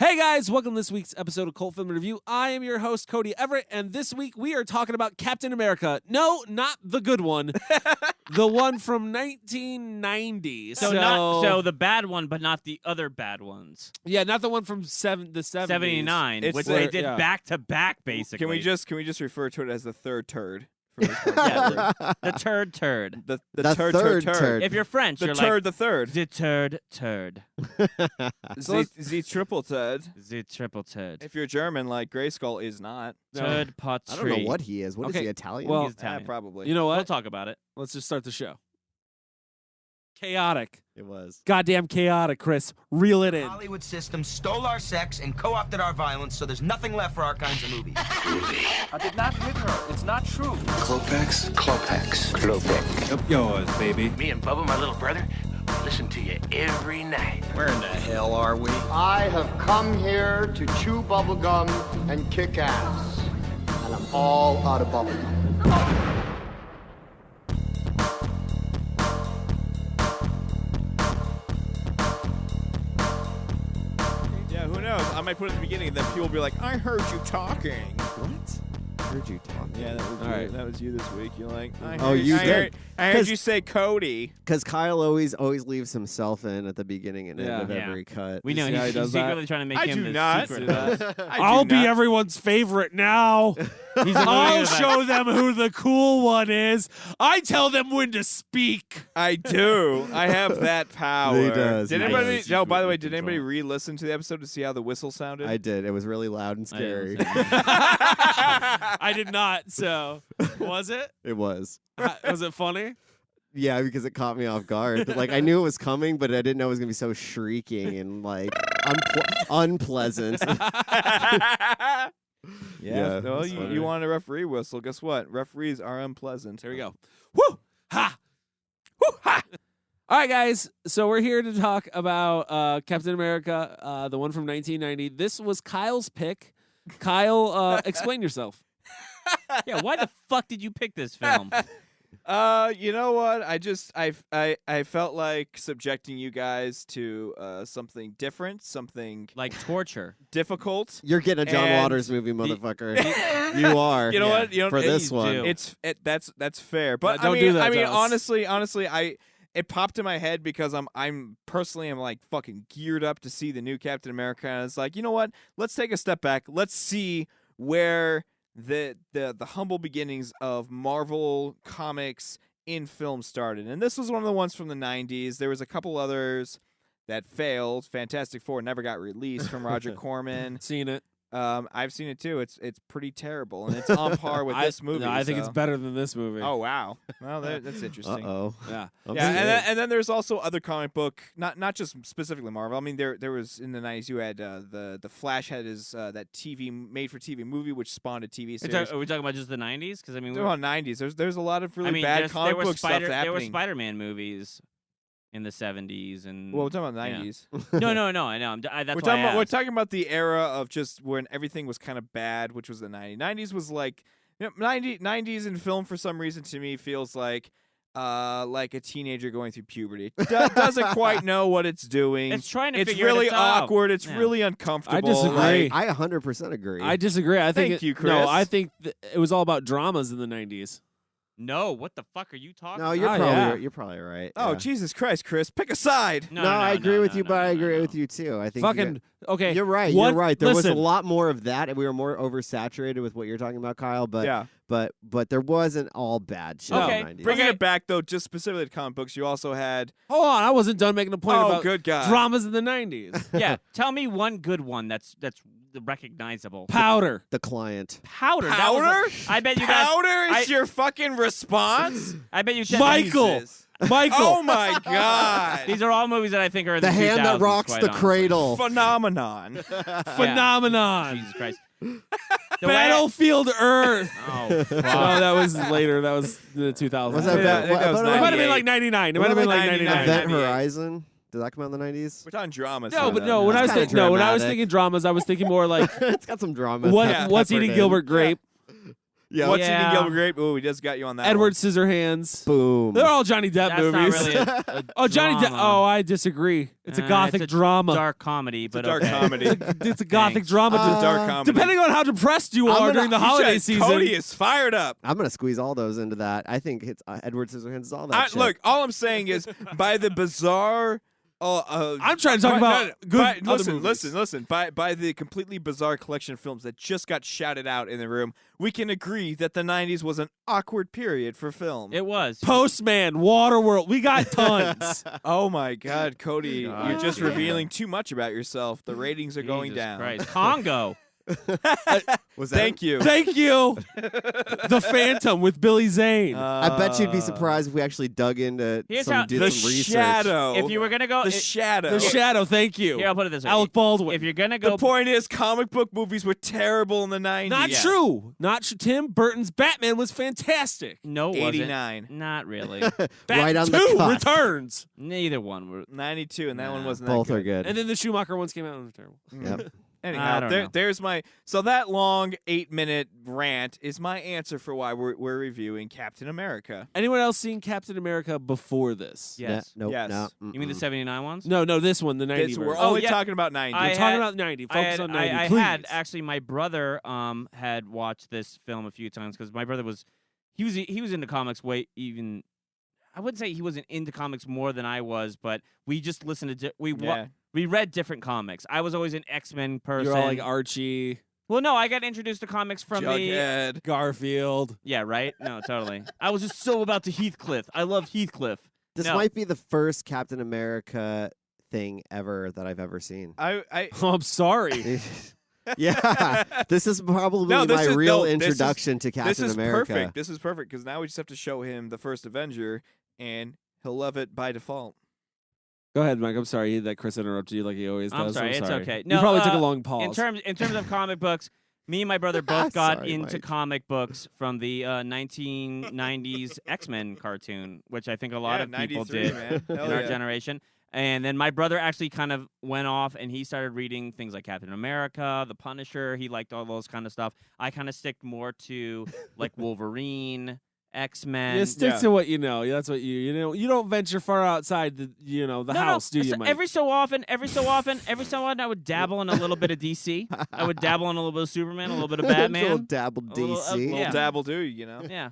Hey guys, welcome to this week's episode of Cult Film Review. I am your host, Cody Everett, and this week we are talking about Captain America. No, not the good one. The one from 1990. So the bad one, but not the other bad ones. Yeah, not the one from the 70s. 79, It's which where- they did yeah. back to back, basically. Can we just refer to it as the third turd? From this point Yeah, forward? the turd. the The turd, third turd. turd. If you're French, The you're turd, the third. like the turd. The triple turd. The triple turd. If you're German, like Grayskull is not. Turd pot I don't know what he is. What is Okay, he, Italian? well- He's Italian. Probably. You know We'll what? talk about it. Let's just start the show. Chaotic. it was. Goddamn chaotic, Chris. Reel it in. Hollywood system stole our sex and co-opted our violence, so there's nothing left for our kinds of movies. I did not hit her. It's not true. Clopex? Clopex. Clopex. Up yours, baby. Me and Bubba, my little brother, listen to you every night. Where in the hell are we? I have come here to chew bubblegum and kick ass. And I'm all out of bubblegum. Yeah, who knows? I might put it at the beginning, and then people will be like, "I heard you talking." What? I heard you talking. Yeah, that was All you. right. That was you this week. You're like, I Oh, heard, you I did. Heard, I heard 'Cause- you say Cody. Because Kyle always leaves himself in at the beginning and Yeah. end of Yeah. every cut. We know see how he he's does that? secretly trying to make I him do the not. secret See boss. that? I do I'll be not. everyone's favorite now. He's I'll alluding to show them who the cool one is. I tell them when to speak. I do. I have that power. He does. Did He anybody? does. No. By the way, did Control. anybody re-listen to the episode to see how the whistle sounded? I did. It was really loud and I didn't scary. listen. I did not. So was it? It was. Was it funny? Yeah, because it caught me off guard. Like I knew it was coming, but I didn't know it was gonna be so shrieking and like unpleasant. Yeah. Yeah, Well, that's funny. you wanted a referee whistle. Guess what? Referees are unpleasant. Here we go. Woo! Ha! Woo! Ha! All right, guys. So we're here to talk about Captain America, the one from 1990. This was Kyle's pick. Kyle, explain yourself. Yeah, why the fuck did you pick this film? You know what? I felt like subjecting you guys to something different, something Like torture. difficult. You're getting a John And Waters movie, motherfucker. You are. You know Yeah. what? You know, For it- this you one. do. That's fair. But don't I do mean, that I mean, to us. honestly, it popped in my head because I'm personally am like fucking geared up to see the new Captain America, and it's like, you know what? Let's take a step back. Let's see where the humble beginnings of Marvel Comics in film started. And this was one of the ones from the 90s. There was a couple others that failed. Fantastic Four never got released from Roger Corman. Seen it. I've seen it too. It's pretty terrible, and it's on par with this movie. No, I think so- it's better than this movie. Oh wow! Well, that's interesting. Uh-oh. yeah. Yeah, and then there's also other comic book, not just specifically Marvel. I mean, there was in the 90s you had the Flash had his that TV made for TV movie which spawned a TV series. Are we talking about just the 90s? Because I mean, They're on 90s. There's a lot of really bad there comic were book stuff there were happening. Spider-Man movies in the 70s and Well, we're talking about Yeah. 90s. no, I know. That's why I We're asked. talking about the era of just when everything was kind of bad, which was the 90s. 90s was like 90s in film for some reason to me feels like a teenager going through puberty. It doesn't quite know what it's doing. It's trying to It's figure really itself out. awkward. It's Yeah. really uncomfortable. I disagree. Like, I 100% agree. I disagree. I think Thank you, No, Chris. I think it was all about dramas in the 90s. No, what the fuck are you talking no, about? you're Oh, probably yeah. you're probably right. oh yeah. Jesus Christ, Chris, pick a side. No, I agree with you, but I agree no. with you too. I think Fucking okay. You're right. What- You're right. There was listen. a lot more of that, and we were more oversaturated with what you're talking about, Kyle. But Yeah. but there wasn't all bad shit Okay, in the 90s. Bringing Okay. it back though, just specifically to comic books, you also had Hold on, I wasn't done making a point about good God. dramas in the 90s. Yeah, tell me one good one that's recognizable. Powder. The Client. Powder. that was Powder? I bet you guys. Powder is your fucking response. I bet you. Michael. Jesus. Michael. Oh my God. These are all movies that I think are in The the Hand That 2000s, Rocks quite the honestly. Cradle. Phenomenon. Phenomenon. Jesus Christ. The Battlefield Earth. Oh, fuck. No, that was later. That was the 2000s. Was I that, think that was It might have been 98. like 99. It What might have been about like 99? 99. Event 98. Horizon? Did that come out in the 90s? We're talking drama. No, so but that- no. When I was kinda thinking, no, when I was dramatic. thinking dramas, I was thinking more like It's got some drama. what, Yeah, what's peppered eating in. Gilbert Grape. Yeah. What's Yeah. Eating Gilbert Grape? Oh, he just got you on that. Edward Scissorhands. Boom. They're all Johnny Depp That's movies. not really a Oh, Johnny Depp. drama. Oh, I disagree. It's a gothic it's a drama. dark comedy, It's a but dark okay. comedy. It's a gothic Thanks. drama. It's a dark comedy. Depending on how depressed you are during the holiday season. Cody is fired up. I'm gonna squeeze all those into that. I think it's Edward Scissorhands is all that shit. Look, all I'm saying is by the bizarre. I'm trying to talk about good other movies. Listen. By the completely bizarre collection of films that just got shouted out in the room, we can agree that the '90s was an awkward period for film. It was. Postman, Waterworld. We got tons. Oh my God, Cody, God. you're just revealing too much about yourself. The ratings are going Jesus down. Christ. Congo. Was that? Thank you. Thank you. The Phantom with Billy Zane. I bet you'd be surprised if we actually dug into Here's some, how- did The some research. Shadow. If you were gonna go, the Shadow. the Shadow. Thank you. here I'll put it this way. Alec Baldwin. If you're gonna The go, point is, comic book movies were terrible in the '90s. Not Yeah. true. Not true. Tim Burton's Batman was fantastic. no, it wasn't. '89, Not really. Right on the Two cusp. Returns. Neither one were. '92, and that one Nah. wasn't Both that are good. And then the Schumacher ones came out and were terrible. Yep. I Anyhow, don't know. there's my so that long 8-minute rant is my answer for why we're reviewing Captain America. Anyone else seen Captain America before this? Yes. Nope. Yes. No. You mean the Mm-mm. '79 ones? No, this one, the 90s. This, we're version. only yeah. talking about '90s. I We're talking had- about 90. I Focus had, on 90, I please. had actually my brother had watched this film a few times because my brother was into comics way even. I wouldn't say he wasn't into comics more than I was, but we just listened to we read different comics. I was always an X-Men person. You're all like Archie, well, no, I got introduced to comics from the Jughead. Garfield. yeah, right? No, totally. I was just so about to Heathcliff. I love Heathcliff. This No. might be the first Captain America thing ever that I've ever seen. I Oh, I'm sorry. Yeah, this is probably No, this my is- real no, this is- introduction to Captain this is America. perfect. This is perfect because now we just have to show him the first Avenger, and he'll love it by default. Go ahead, Mike. I'm sorry that Chris interrupted you like he always does. I'm sorry, it's okay. You No, probably took a long pause. In terms of comic books, me and my brother both got Sorry, into Mike. comic books from the 1990s X-Men cartoon, which I think a lot Yeah, of people 93, did man. Hell in our yeah. generation. And then my brother actually kind of went off and he started reading things like Captain America, The Punisher. He liked all those kind of stuff. I kind of stick more to like Wolverine, X-Men. You stick Yeah. to what you know. That's what you know. You don't venture far outside the the house, do you, So Mike? every so often, I would dabble in a little bit of DC. I would dabble in a little bit of Superman, a little bit of Little Batman. dabble A little- DC. Little Yeah. dabble do, you know. Yeah.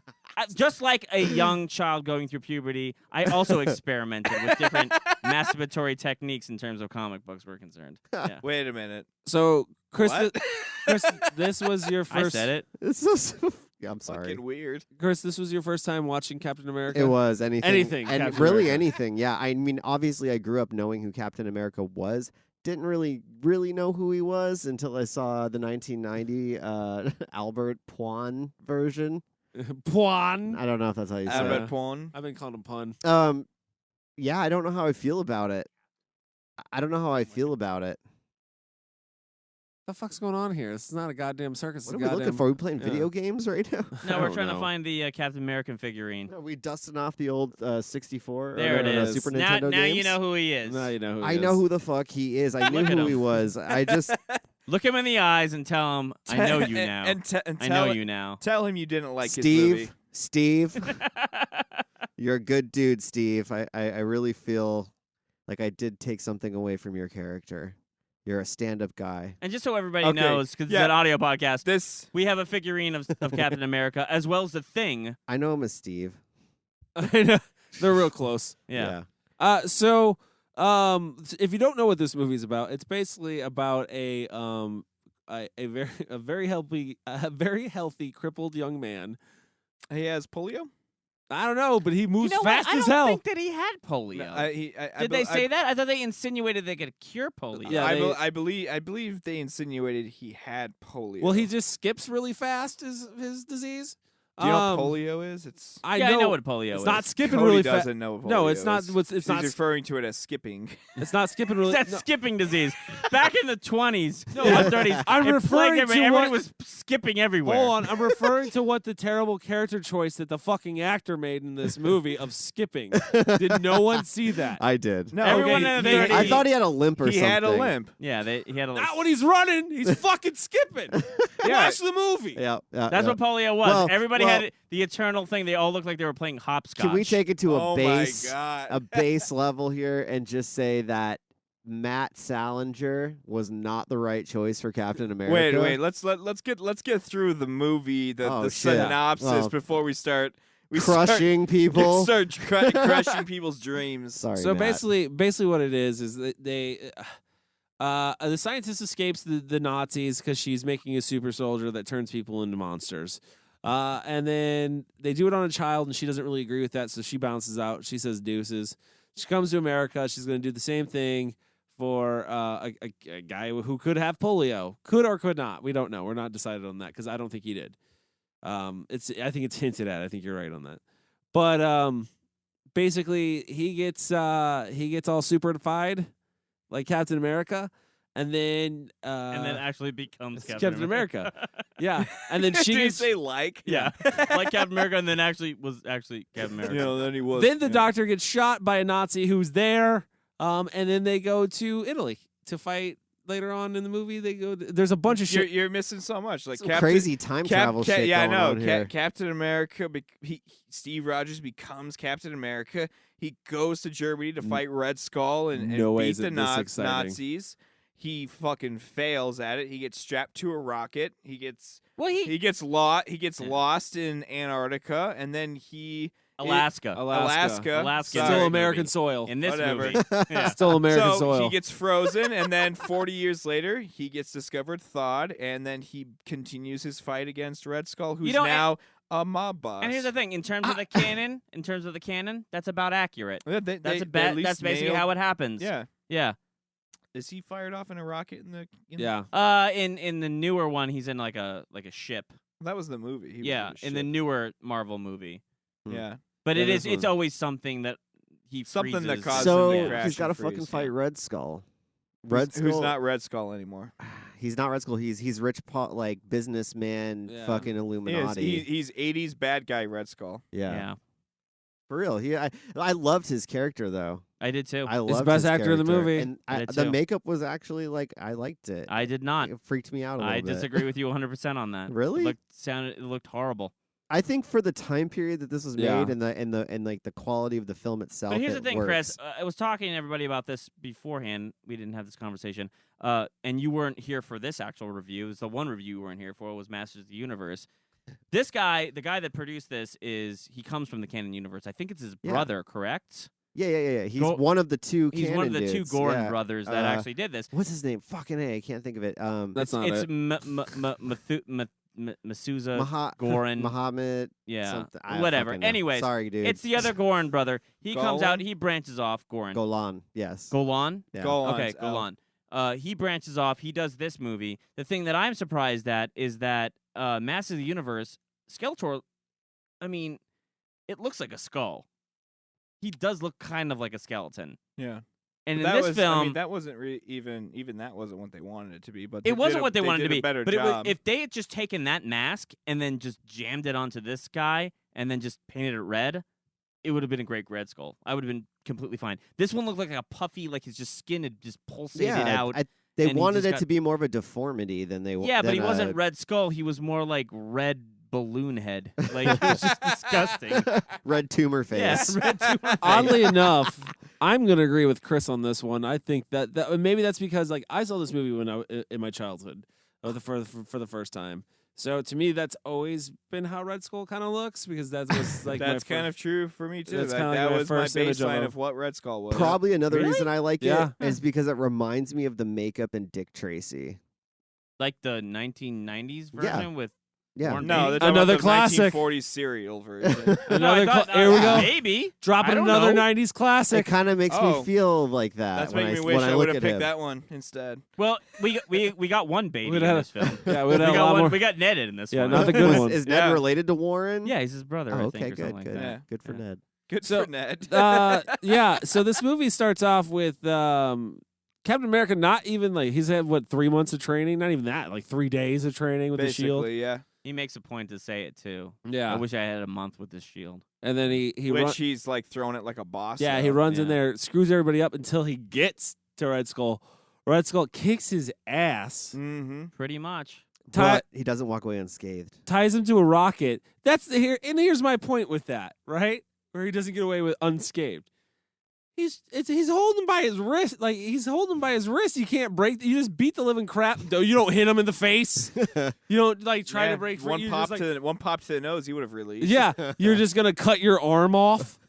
Just like a young child going through puberty, I also experimented with different masturbatory techniques in terms of comic books were concerned. Yeah. Wait a minute. So, Chris, What? Chris, this was your I first. said it. This is yeah, I'm sorry. Fucking weird. Chris, this was your first time watching Captain America. It was anything. Anything, And Captain really America. anything. Yeah. I mean, obviously, I grew up knowing who Captain America was. Didn't really know who he was until I saw the 1990 Albert Pwan version. Pwan. I don't know if that's how you say Albert it. Pwan. I've been calling him Pun. Yeah, I don't know how I feel about it. I don't know how I feel about it. What the fuck's going on here? This is not a goddamn circus. What it's are a we looking goddamn- for? Are we playing yeah. video games right now? No, I we're don't trying know. to find the Captain American figurine. Are we dusting off the old 64? There or, it is. Super now Nintendo now you games? know who he is. Now you know who. I he know is. who the fuck he is. I knew Look at who he him. was. I just Look him in the eyes and tell him, I know you now. And I tell know it- you now. Tell him you didn't like his movie. Steve, you're a good dude, Steve. I really feel like I did take something away from your character. You're a stand-up guy. And just so everybody Okay, knows, because yeah. it's an audio podcast, This we have a figurine of Captain America as well as the Thing. I know him as Steve. I know. They're real close. Yeah. So, if you don't know what this movie's about, it's basically about a very healthy crippled young man. he has polio. I don't know, but he moves You know fast what? I as don't hell. think that he had polio. Did they say that? I thought they insinuated they could cure polio. Yeah, I believe they insinuated he had polio. Well, he just skips really fast. Is his disease? Do you know Um, what polio is? It's I I know know what polio it's is. not skipping Cody really fast. doesn't know what polio No, it's not. is. It's He's not. referring to it as skipping. It's not skipping really. That's no. skipping disease. Back in the 20s, No, and the 30s, I'm it referring plagued to everybody what- was skipping everywhere. Hold on, I'm referring to what the terrible character choice that the fucking actor made in this movie of skipping. Did no one see that? I did. No, Everyone okay, in the he- 30s. I thought he had a limp or he something. had a limp. Yeah, he had a. Not when he's running. He's fucking skipping. Yeah. Watch the movie. Yeah, That's what polio was. Well- Everybody well- had the eternal thing. They all looked like they were playing hopscotch. Can we take it to a Oh base, my god. a base level here, and just say that Matt Salinger was not the right choice for Captain America? Wait. Let's get through the movie, the Oh, shit. synopsis Well, before we start. Crushing people. Start crushing people's dreams. Sorry. So Matt. basically, what it is that the scientist escapes the Nazis because she's making a super soldier that turns people into monsters. And then they do it on a child, and she doesn't really agree with that, so she bounces out. She says deuces. She comes to America. She's going to do the same thing for a guy who could have polio, could or could not. We don't know. We're not decided on that because I don't think he did. I think it's hinted at. I think you're right on that. But basically, he gets all superfied like Captain America, and then actually becomes it's Captain America. Yeah, and then she Did you gets. say like? Yeah, like Captain America, and then actually was actually Captain America. You know, then he was. Then the yeah. doctor gets shot by a Nazi who's there, and then they go to Italy to fight. Later on in the movie, they go. There's a bunch of shit. You're missing so much. Like Some Captain, crazy time travel shit Yeah, going I know. on here. Captain America. Steve Rogers becomes Captain America. He goes to Germany to fight Red Skull and No way beat is the it this exciting. Nazis. He fucking fails at it. He gets strapped to a rocket. He gets lost in Antarctica, and then Alaska. Alaska. Still Sorry. American soil. In this Whatever. movie. Yeah. Still American So soil. he gets frozen, and then 40 years later, he gets discovered thawed, and then he continues his fight against Red Skull, who's know, now a mob boss. And here's the thing: in terms of the canon, that's about accurate. Yeah, That's at least that's basically nailed- how it happens. Yeah. Yeah. Is he fired off in a rocket in the? Yeah. In the newer one, he's in like a ship. That was the movie. He was Yeah, in the ship. newer Marvel movie. Yeah. But Yeah, it's this one. always something that he Something that freezes. causes So him to crash he's got to and fucking freeze, fight yeah. Red Skull. Who's not Red Skull anymore. He's not Red Skull. He's rich, like businessman, Yeah. fucking He is. Illuminati. He's 80s bad guy Red Skull. Yeah, For real. I loved his character though. I did too. I loved best his actor in the character, movie. and I did the too. makeup was actually like I liked it. I did not. It freaked me out a little I bit. disagree with you 100% on that. Really? It looked horrible. I think for the time period that this was Yeah. made and like the quality of the film itself. But here's the it thing, works. Chris. I was talking to everybody about this beforehand. We didn't have this conversation. And you weren't here for this actual review. It was the one review you weren't here for was Masters of the Universe. This guy, the guy that produced this, he comes from the canon universe. I think it's his Yeah. brother, correct? Yeah. He's Go- one of the two. He's one of the canon two dudes, Gordon yeah. brothers that actually did this. What's his name? Fucking A. I can't think of it. That's not It's it. Masuza Goran. Muhammad. Yeah, something. I whatever. fucking know. Anyways, sorry, dude. it's the other Goran brother. He comes out. Golan? He branches off. Goran. Golan. Yes. Golan. Yeah. Golan's Okay, out. Golan. He branches off. He does this movie. The thing that I'm surprised at is that Masters of the Universe, Skeletor, I mean, it looks like a skull. He does look kind of like a skeleton. Yeah. And in That this was, film, I mean, that wasn't even that wasn't what they wanted it to be. But it wasn't what they wanted to did be. A better But job. if they had just taken that mask and then just jammed it onto this guy and then just painted it red, it would have been a great Red Skull. I would have been completely fine. This one looked like a puffy, like his just skin had just pulsated out. They and he wanted just it got- to be more of a deformity than they. Yeah, but he than, wasn't Red Skull. He was more like Red Balloon Head. Like, he was just disgusting. red tumor Yeah, face. red tumor face. Oddly enough, I'm gonna agree with Chris on this one. I think that maybe that's because like I saw this movie when in my childhood, for the first time. So to me, that's always been how Red Skull kind of looks because that was like that's kind of true for me too. That's That, kinda like that my was my first image of baseline him. of what Red Skull was. Probably another Really? reason I like Yeah. it is because it reminds me of the makeup in Dick Tracy. Like the 1990s Yeah. version with Yeah. Warren No, Beatty? they're talking Another about classic. the 1940s serial version. Another No, I thought, here we go. Maybe. Dropping I don't another know. 90s It classic. kind of makes Oh. me feel like that. That's when making me I, wish when I I look would have at picked him. that one instead. Well, we got one Beatty We'd in have- this film. Yeah, we'd we have a got lot one. more. We got Ned in this Yeah, one. not the good Was- one. Is Ned Yeah. related to Warren? Yeah, he's his brother. Oh, I okay, think, or good, something good, like Yeah. that. good for Yeah. Ned. Good So, for Ned. Yeah, so this movie starts off with Captain America not even like he's had 3 months of training, not even that, like 3 days of training with the shield. Basically, yeah. He makes a point to say it too. Yeah. I wish I had a month with this shield. And then he Which run- he's like throwing it like a boss. yeah, though. he runs in Yeah. there, screws everybody up until he gets to Red Skull. Red Skull kicks his ass, Mm-hmm. Pretty much. tie, But he doesn't walk away unscathed. ties him to a rocket. That's the here, and here's my point with that, right? Where he doesn't get away with unscathed. He's holding him by his wrist, like he's holding him by his wrist. You can't break. You just beat the living crap. You don't hit him in the face. You don't like try to break free. one You're pop just, like, one pop to the nose. He would have released. yeah, you're just gonna cut your arm off.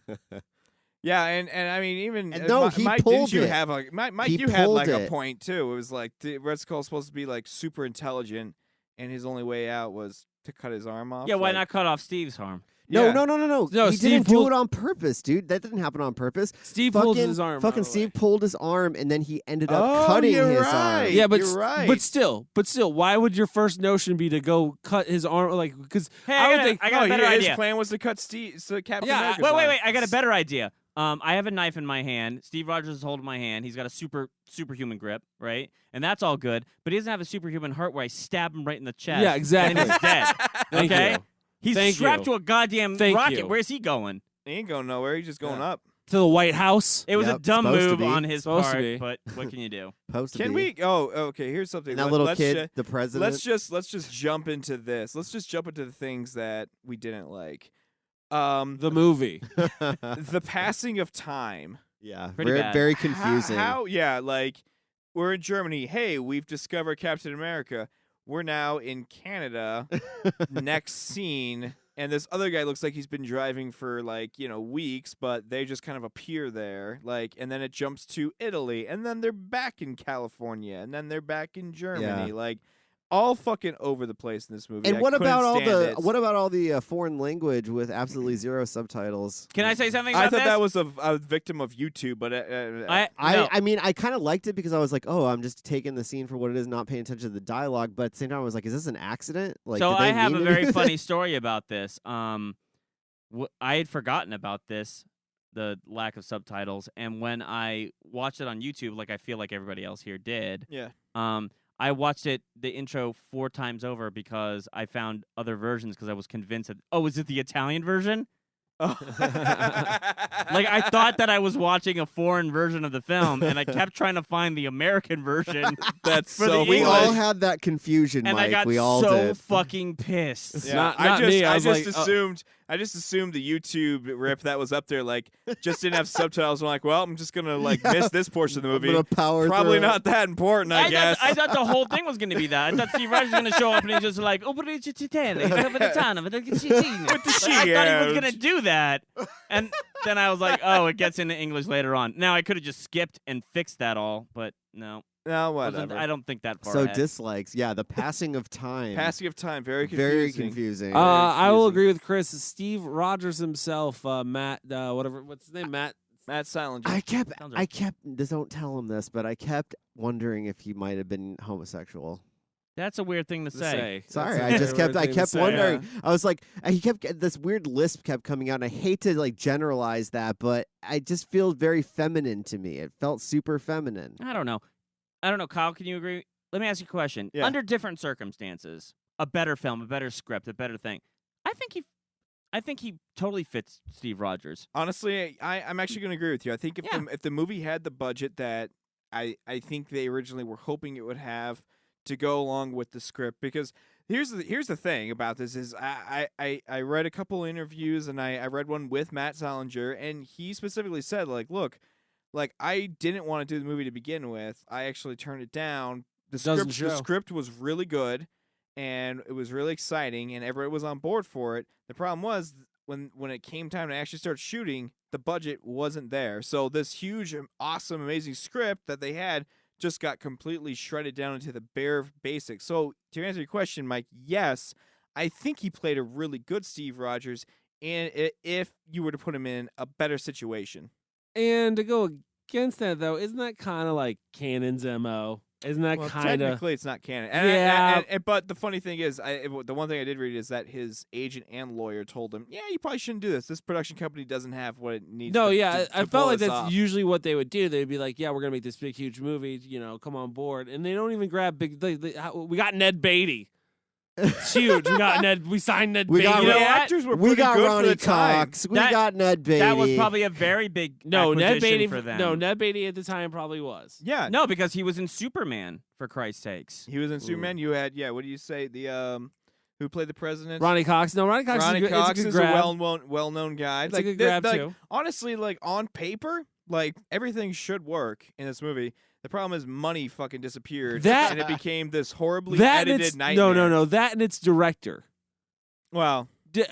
Yeah, and I mean even And no, he Mike, pulled didn't you it. have a Mike? He You had like pulled a it. point too. It was like the Red Skull's supposed to be like super intelligent, and his only way out was to cut his arm off. Yeah, why like- not cut off Steve's arm? No, Yeah. no. No, He Steve didn't do pulled- it on purpose, dude. That didn't happen on purpose. Steve pulled his arm. Fucking by the way. Steve pulled his arm, and then he ended up Oh, cutting you're his right. arm. Yeah, but You're right. but still, why would your first notion be to go cut his arm? Like, because Hey, I would got think, a better his idea. plan was to cut Captain Yeah, America's Wait, arm. I got a better idea. I have a knife in my hand. Steve Rogers is holding my hand. He's got a superhuman grip, right? And that's all good. But he doesn't have a superhuman heart where I stab him right in the chest. Yeah, exactly. And he's dead. Thank okay? you. He's Thank strapped you. to a goddamn Thank rocket. you. Where's he going? He ain't going nowhere. He's just going up. to the White House. It was a Yep, dumb supposed to move be. on his Supposed to part, be. but what can you do? Supposed to Can be. we? Oh, okay. Here's something. And that Let- little let's kid, ju- the president. let's just jump into this. Let's just jump into the things that we didn't like. The movie. The passing of time. yeah, Pretty very, bad. very confusing. How? Yeah, like we're in Germany. Hey, we've discovered Captain America. We're now in Canada. Next scene, and this other guy looks like he's been driving for weeks, but they just kind of appear there. And then it jumps to Italy, and then they're back in California, and then they're back in Germany. Yeah. Like all fucking over the place in this movie. And I what about couldn't stand it. what about all the foreign language with absolutely zero subtitles? Can I say something I about thought this? that was a victim of YouTube, but no. I mean, I kind of liked it because I was like, oh, I'm just taking the scene for what it is, not paying attention to the dialogue. But at the same time, I was like, is this an accident? Like, So did they I have a mean very it? funny story about this. I had forgotten about this, the lack of subtitles, and when I watched it on YouTube, like I feel like everybody else here did, yeah. I watched the intro 4 times over because I found other versions because I was convinced that, oh, is it the Italian version? Like I thought that I was watching a foreign version of the film, and I kept trying to find the American version. That's For so the We English. all had that confusion, And Mike. I got we all so did. fucking pissed. Yeah, Not I just, me. I I was just like, assumed. I just assumed the YouTube rip that was up there, just didn't have subtitles. I'm like, well, I'm just gonna miss this portion of the I'm movie. gonna power Probably through it. not that important, I guess. I thought the whole thing was going to be that. I thought Steve Rogers was going to show up and he's just like, oh, but it's Italian. With the I thought he was going to do that. And then I was like, oh, it gets into English later on. Now, I could have just skipped and fixed that all, but no. No, Wasn't- whatever. I don't think that far So ahead. dislikes, yeah, the passing of time. Passing of time, very confusing. very confusing. I will confusing. agree with Chris. Steve Rogers himself, Matt, what's his name? Matt. Matt Salinger. I kept, Sounds right. don't tell him this, but I kept wondering if he might have been homosexual. That's a weird thing to say. Sorry, That's I a just very kept, weird I thing to kept say. wondering. I was like, he kept, this weird lisp kept coming out, and I hate to generalize that, but I just feel very feminine to me. It felt super feminine. I don't know. Kyle, can you agree? Let me ask you a question. Yeah. Under different circumstances, a better film, a better script, a better thing, I think he totally fits Steve Rogers. Honestly, I'm actually going to agree with you. I think if the movie had the budget that I think they originally were hoping it would have to go along with the script, because here's the thing about this is I read a couple interviews, and I read one with Matt Salinger, and he specifically said, look, I didn't want to do the movie to begin with. I actually turned it down. The script was really good, and it was really exciting, and everyone was on board for it. The problem was when it came time to actually start shooting, the budget wasn't there. So this huge, awesome, amazing script that they had just got completely shredded down into the bare basics. So to answer your question, Mike, yes, I think he played a really good Steve Rogers, and if you were to put him in a better situation. And to go against that, though, isn't that kind of like Cannon's MO? Isn't that Well, kind of. technically, it's not canon. Yeah. But the funny thing is, the one thing I did read is that his agent and lawyer told him, "Yeah, you probably shouldn't do this. This production company doesn't have what it needs." No, to, yeah, to I pull felt like this that's off." usually what they would do. They'd be like, "Yeah, we're gonna make this big, huge movie. Come on board." And they don't even grab big. We got Ned Beatty. It's huge. We signed Ned We Beatty. got You know, what? actors were We pretty got good for Ronnie the time. Cox. We That- got Ned Beatty. That was probably a very big No, Ned acquisition Beatty for them. No, Ned Beatty at the time probably was. Yeah, No, because he was in Superman, for Christ's sakes. he was in Superman. You had what do you say? The who played the president? Ronnie Cox. No, Ronnie Cox. Ronnie is a good, Cox it's a good is a grab. well-known guy. It's like, a good they- grab like, too. honestly, like on paper, like everything should work in this movie. The problem is money fucking disappeared, That- and it became this horribly That and edited its nightmare. no. That and its director. Well, D-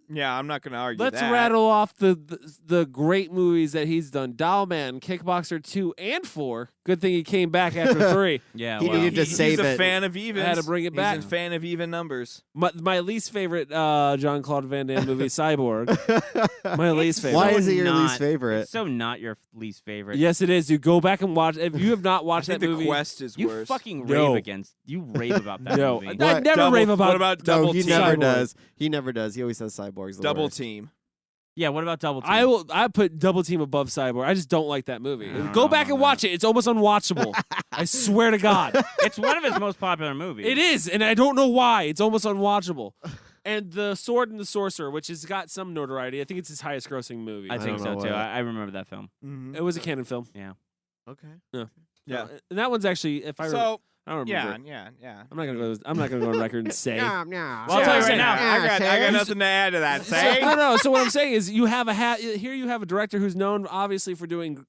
yeah, I'm not going to argue Let's that. rattle off the great movies that he's done. Dollman, Kickboxer 2 and 4. Good thing he came back after 3. Yeah, He well, needed to He's save a it. fan of evens. I had to bring it back. He's a fan of even numbers. My least favorite Jean-Claude Van Damme movie, Cyborg. My least favorite. Why so is it your not- least favorite? It's so not your least favorite. Yes, it is, dude. Go back and watch. If you have not I watched think that the movie, Quest is You worse. fucking No. rave about that no, movie. I What? never Double- rave about. What about No, Double he Team? never Cyborg. does. He never does. He always says Cyborg's the Double worst. Team. Yeah, what about Double Team? I put Double Team above Cyborg. I just don't like that movie. I don't Go know back about and watch it. It's almost unwatchable. I swear to God, It's one of his most popular movies. it is, and I don't know why. It's almost unwatchable. And The Sword and the Sorcerer, which has got some notoriety. I think it's his highest-grossing movie. I think don't so know too. what- I remember that film. Mm-hmm. It was a canon film. Okay. Yeah. And that one's actually, if I So I don't remember. yeah. I'm not gonna go on record and say. Yeah. Well, I'll tell you Yeah, right now, I got nothing to add to that. Say. No. So what I'm saying is, you have here you have a director who's known obviously for doing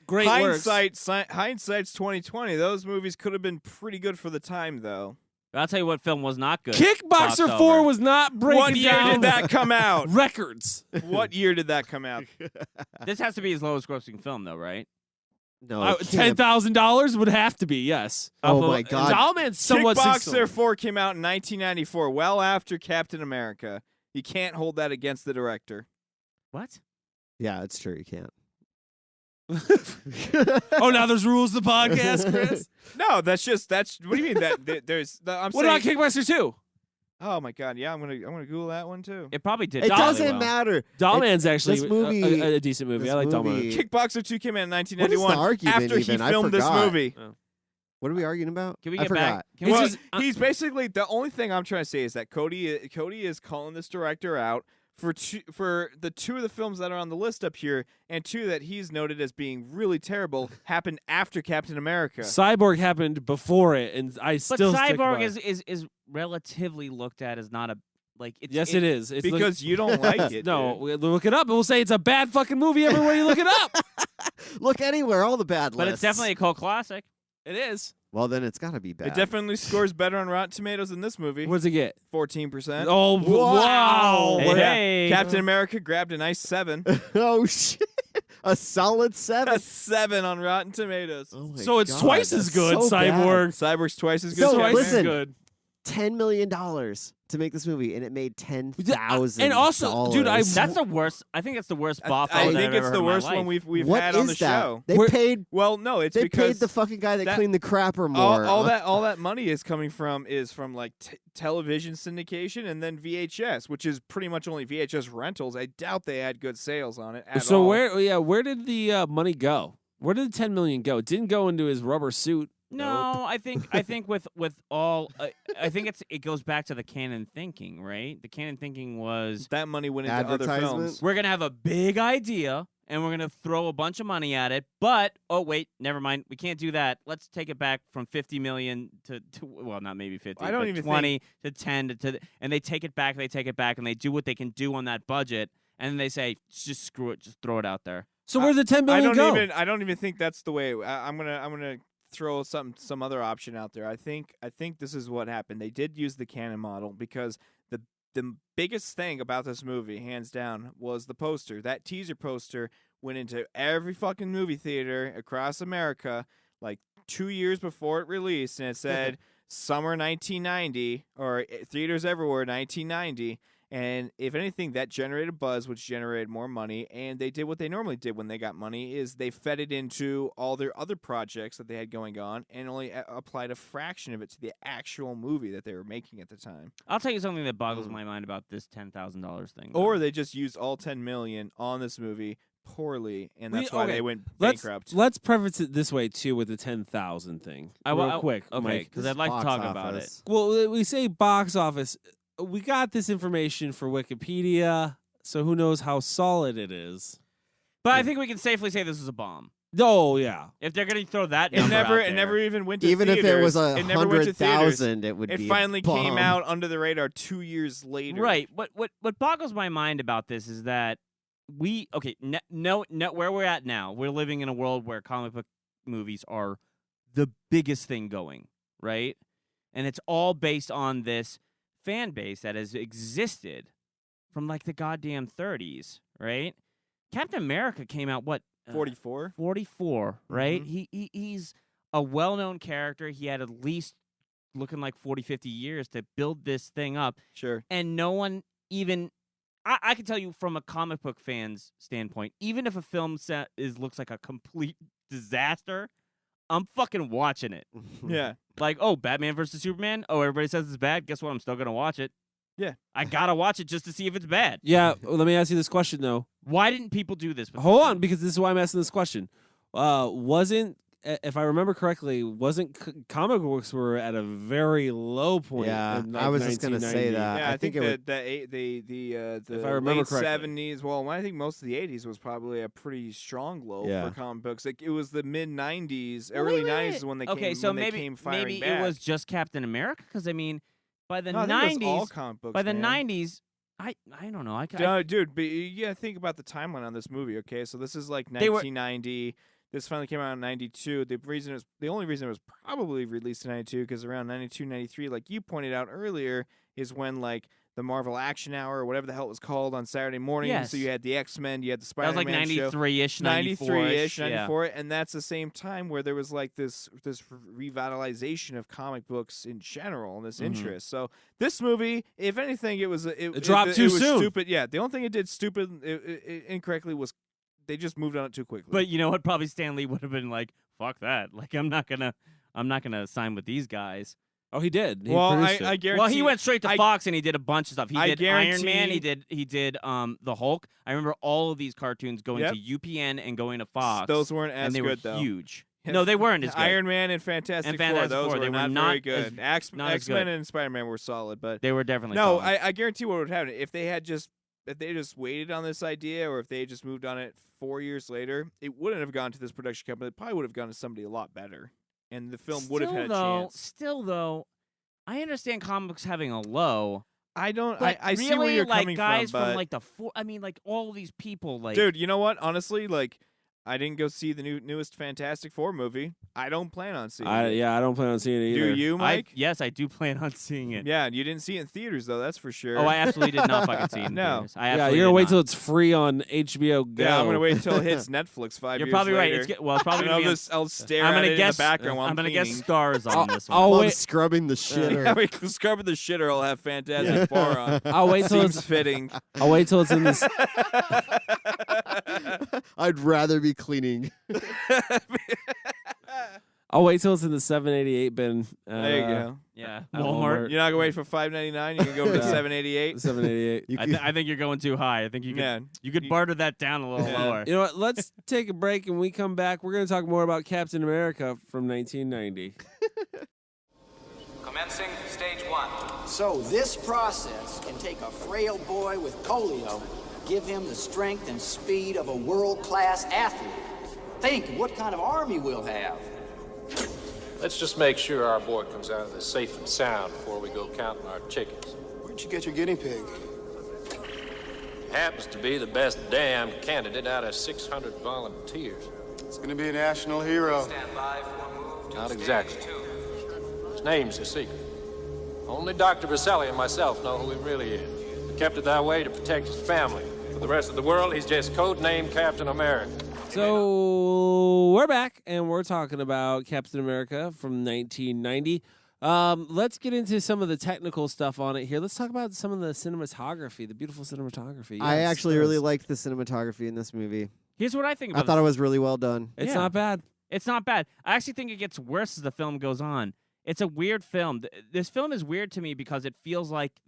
great works. Hindsight's 2020. Those movies could have been pretty good for the time, though. I'll tell you what film was not good. Box Kickboxer Over. 4 was not breaking What year down did that come out? records. What year did that come out? This has to be his lowest grossing film, though, right? No. it can't. $10,000 would have to be, yes. Oh my God. Dollman's somewhat Kickboxer successful. 4 came out in 1994, well after Captain America. You can't hold that against the director. What? Yeah, it's true. You can't. Oh, now there's rules to the podcast, Chris. No, that's what do you mean that there's I'm What saying about Kickboxer 2? Oh my god, yeah, I'm going to Google that one too. It probably did. It really doesn't well. matter. Dollman's actually this movie- a decent movie. this I like movie- Dollman. Kickboxer 2 came out in What is the 1991 argument after even? he I filmed this forgot. movie. What are we arguing about? Can we I get forgot. back? Can we Well, just- he's basically the only thing I'm trying to say is that Cody is calling this director out for the two of the films that are on the list up here, and two that he's noted as being really terrible happened after Captain America. Cyborg happened before it, and I But still stick Cyborg by it. is relatively looked at as not a like. It's, Yes, it is. It's Because you don't like it. no, dude. we look it up, and we'll say it's a bad fucking movie everywhere you look it up. Look anywhere, all the bad But lists. it's definitely a cult classic. It is. Well, then it's got to be bad. It definitely scores better on Rotten Tomatoes than this movie. What does it get? 14%. Oh, wow. Hey, What- hey. Captain America grabbed a nice 7. Oh shit! A solid 7. A 7 on Rotten Tomatoes. Oh my So it's God, twice as that's good, so bad. Cyborg. Cyborg's twice as good. No, as Twice Captain as listen. good. $10 million to make this movie, and it made $10,000. And also, dude, That's the worst. I think that's the worst America. Boffo I that think I've it's ever the heard in my worst one life. we've What had is on the that? show. They We're- paid. Well, no, it's They because paid the fucking guy that that- cleaned the crapper more. all that money is coming from like television syndication and then VHS, which is pretty much only VHS rentals. I doubt they had good sales on it at So all. where did the money go? Where did the $10 million go? It didn't go into his rubber suit. No, I think with all I think it goes back to the canon thinking, right? The canon thinking was that money went into other Advertisement? films. we're gonna have a big idea and we're gonna throw a bunch of money at it, but oh wait, never mind, we can't do that. Let's take it back from 50 million to well, not maybe 50, I don't but even 20 to 10 and they take it back, and they do what they can do on that budget, and then they say just screw it, just throw it out there. So where did the $10 million go? I don't even think that's the way. I'm gonna throw some other option out there. I think this is what happened. They did use the canon model because the biggest thing about this movie, hands down, was the poster. That teaser poster went into every fucking movie theater across America like 2 years before it released, and it said summer 1990, or theaters everywhere 1990. And if anything, that generated buzz, which generated more money. And they did what they normally did when they got money, is they fed it into all their other projects that they had going on and only applied a fraction of it to the actual movie that they were making at the time. I'll tell you something that boggles my mind about this $10,000 thing. Or they just used all $10 million on this movie poorly, and that's why they went bankrupt. Let's preface it this way too with the 10,000 thing. Real quick, okay, Mike. because I'd like to talk about it. Well, we say box office. We got this information for Wikipedia, so who knows how solid it is. But I think we can safely say this is a bomb. Oh yeah. If they're going to throw that It number never, out it never there. even went to Even theaters. if it was It never went to theaters. 100,000, it would be It a finally came bomb. out under the radar 2 years later. Right. What boggles my mind about this is that where we're at now, we're living in a world where comic book movies are the biggest thing going, right? And it's all based on this fan base that has existed from like the goddamn 30s, right? Captain America came out 44? 44, right? He's a well-known character. He had at least looking like 40, 50 years to build this thing up. Sure. And no one even I can tell you from a comic book fan's standpoint, even if a film set looks like a complete disaster, I'm fucking watching it. Yeah. Like, oh, Batman versus Superman. Oh, everybody says it's bad. Guess what? I'm still gonna watch it. Yeah. I gotta watch it just to see if it's bad. Yeah. Well, let me ask you this question though. Why didn't people do this? Hold on, because this is why I'm asking this question. Wasn't, if I remember correctly, comic books were at a very low point? Yeah, in, like, I was just gonna say 1990. that. Yeah, I think it would. the If I remember late correctly. 70s. Well, I think most of the 80s was probably a pretty strong low Yeah. for comic books. Like it was the mid 90s, Well, early wait, 90s is when they okay, came. so when maybe they came firing maybe back. it was just Captain America because I mean, by the No, I think it was 90s, all comic books, by the man. 90s, I don't know. Dude, but you gotta think about the timeline on this movie. Okay, so this is like They were- 1990. This finally came out in 92. The only reason it was probably released in 92 because around 92, 93, like you pointed out earlier, is when like the Marvel Action Hour or whatever the hell it was called on Saturday morning. Yes. So you had the X-Men, you had the that was Spider-Man like show. 93-ish, 93-ish, 94-ish, 94, and that's the same time where there was like this revitalization of comic books in general and this Mm-hmm. interest. So this movie, if anything, it dropped too was soon. Stupid. Yeah, the only thing it did incorrectly was they just moved on it too quickly. But you know what? Probably Stan Lee would have been like, "Fuck that! Like, I'm not gonna sign with these guys." Oh, he did. He well, produced I it. guarantee. Well, he went straight to Fox and he did a bunch of stuff. He I did Iron Man. guarantee- He did the Hulk. I remember all of these cartoons going Yep. to UPN and going to Fox. Those weren't as and they good were though. huge. No, they weren't as good. Iron Man and Fantastic Four. Those Four, were they were not not very good. not as X-Men good. and Spider-Man were solid, but They were definitely no, solid. I guarantee what would happen if they just waited on this idea, or if they just moved on it 4 years later, it wouldn't have gone to this production company. It probably would have gone to somebody a lot better, and the film would have had a chance. Still though, I understand comics having a low. I don't. But I really, see where you're like coming guys from, but like the four. I mean, like all these people. Like, dude, you know what? Honestly, like, I didn't go see the newest Fantastic Four movie. I don't plan on seeing it. I don't plan on seeing it Do either. you, Mike? yes, I do plan on seeing it. Yeah, you didn't see it in theaters though. That's for sure. Oh, I absolutely did not fucking see it. In No. theaters. I Yeah, absolutely you're gonna did wait not. till it's free on HBO Go. Yeah, I'm gonna wait until it hits Netflix 5 You're years probably right. later. It's probably And gonna be. I'll stare I'm at gonna it guess. in the background while I'm I'm gonna guess cleaning. stars on this one. I'll While I'm wait. scrubbing the shitter. Yeah, we can scrub the shitter. I'll have Fantastic Four on. I'll wait till Seems it's. fitting. I'll wait till it's in this. I'd rather be cleaning. I'll wait till it's in the 788 bin. There you go. Yeah, At Walmart. You're not gonna wait for $5.99. You can go for the Yeah. $7.88. 788. You I think you're going too high. I think you could Yeah. you could barter that down a little Yeah. lower. You know what? Let's take a break, and when we come back, we're going to talk more about Captain America from 1990. Commencing stage one. So this process can take a frail boy with polio, give him the strength and speed of a world-class athlete. Think what kind of army we'll have. Let's just make sure our boy comes out of this safe and sound before we go counting our chickens. Where'd you get your guinea pig? Happens to be the best damn candidate out of 600 volunteers. It's gonna be a national hero. Stand by for move to Not stage exactly. 2. His name's a secret. Only Dr. Vaselli and myself know who he really is. We kept it that way to protect his family. For the rest of the world, he's just codenamed Captain America. So we're back, and we're talking about Captain America from 1990. Let's get into some of the technical stuff on it here. Let's talk about some of the cinematography, the beautiful cinematography. I Yes, actually really yes. liked the cinematography in this movie. Here's what I think I about thought this. it was really well done. It's Yeah. not bad. It's not bad. I actually think it gets worse as the film goes on. It's a weird film. This film is weird to me because it feels like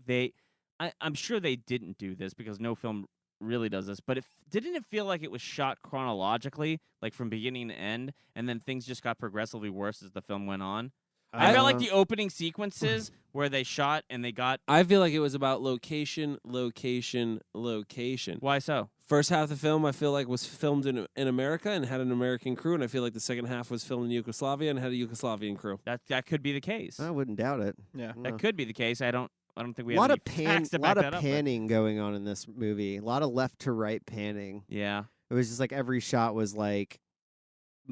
I'm sure they didn't do this because no film really does this, but didn't it feel like it was shot chronologically, like from beginning to end, and then things just got progressively worse as the film went on? I felt like the opening sequences where they shot and they got... I feel like it was about location, location, location. Why so? First half of the film, I feel like, was filmed in America and had an American crew, and I feel like the second half was filmed in Yugoslavia and had a Yugoslavian crew. That could be the case. I wouldn't doubt it. Yeah. That could be the case. I don't think we A lot have of any facts to back lot that of up. but- panning going on in this movie. A lot of left to right panning. Yeah. It was just like every shot was like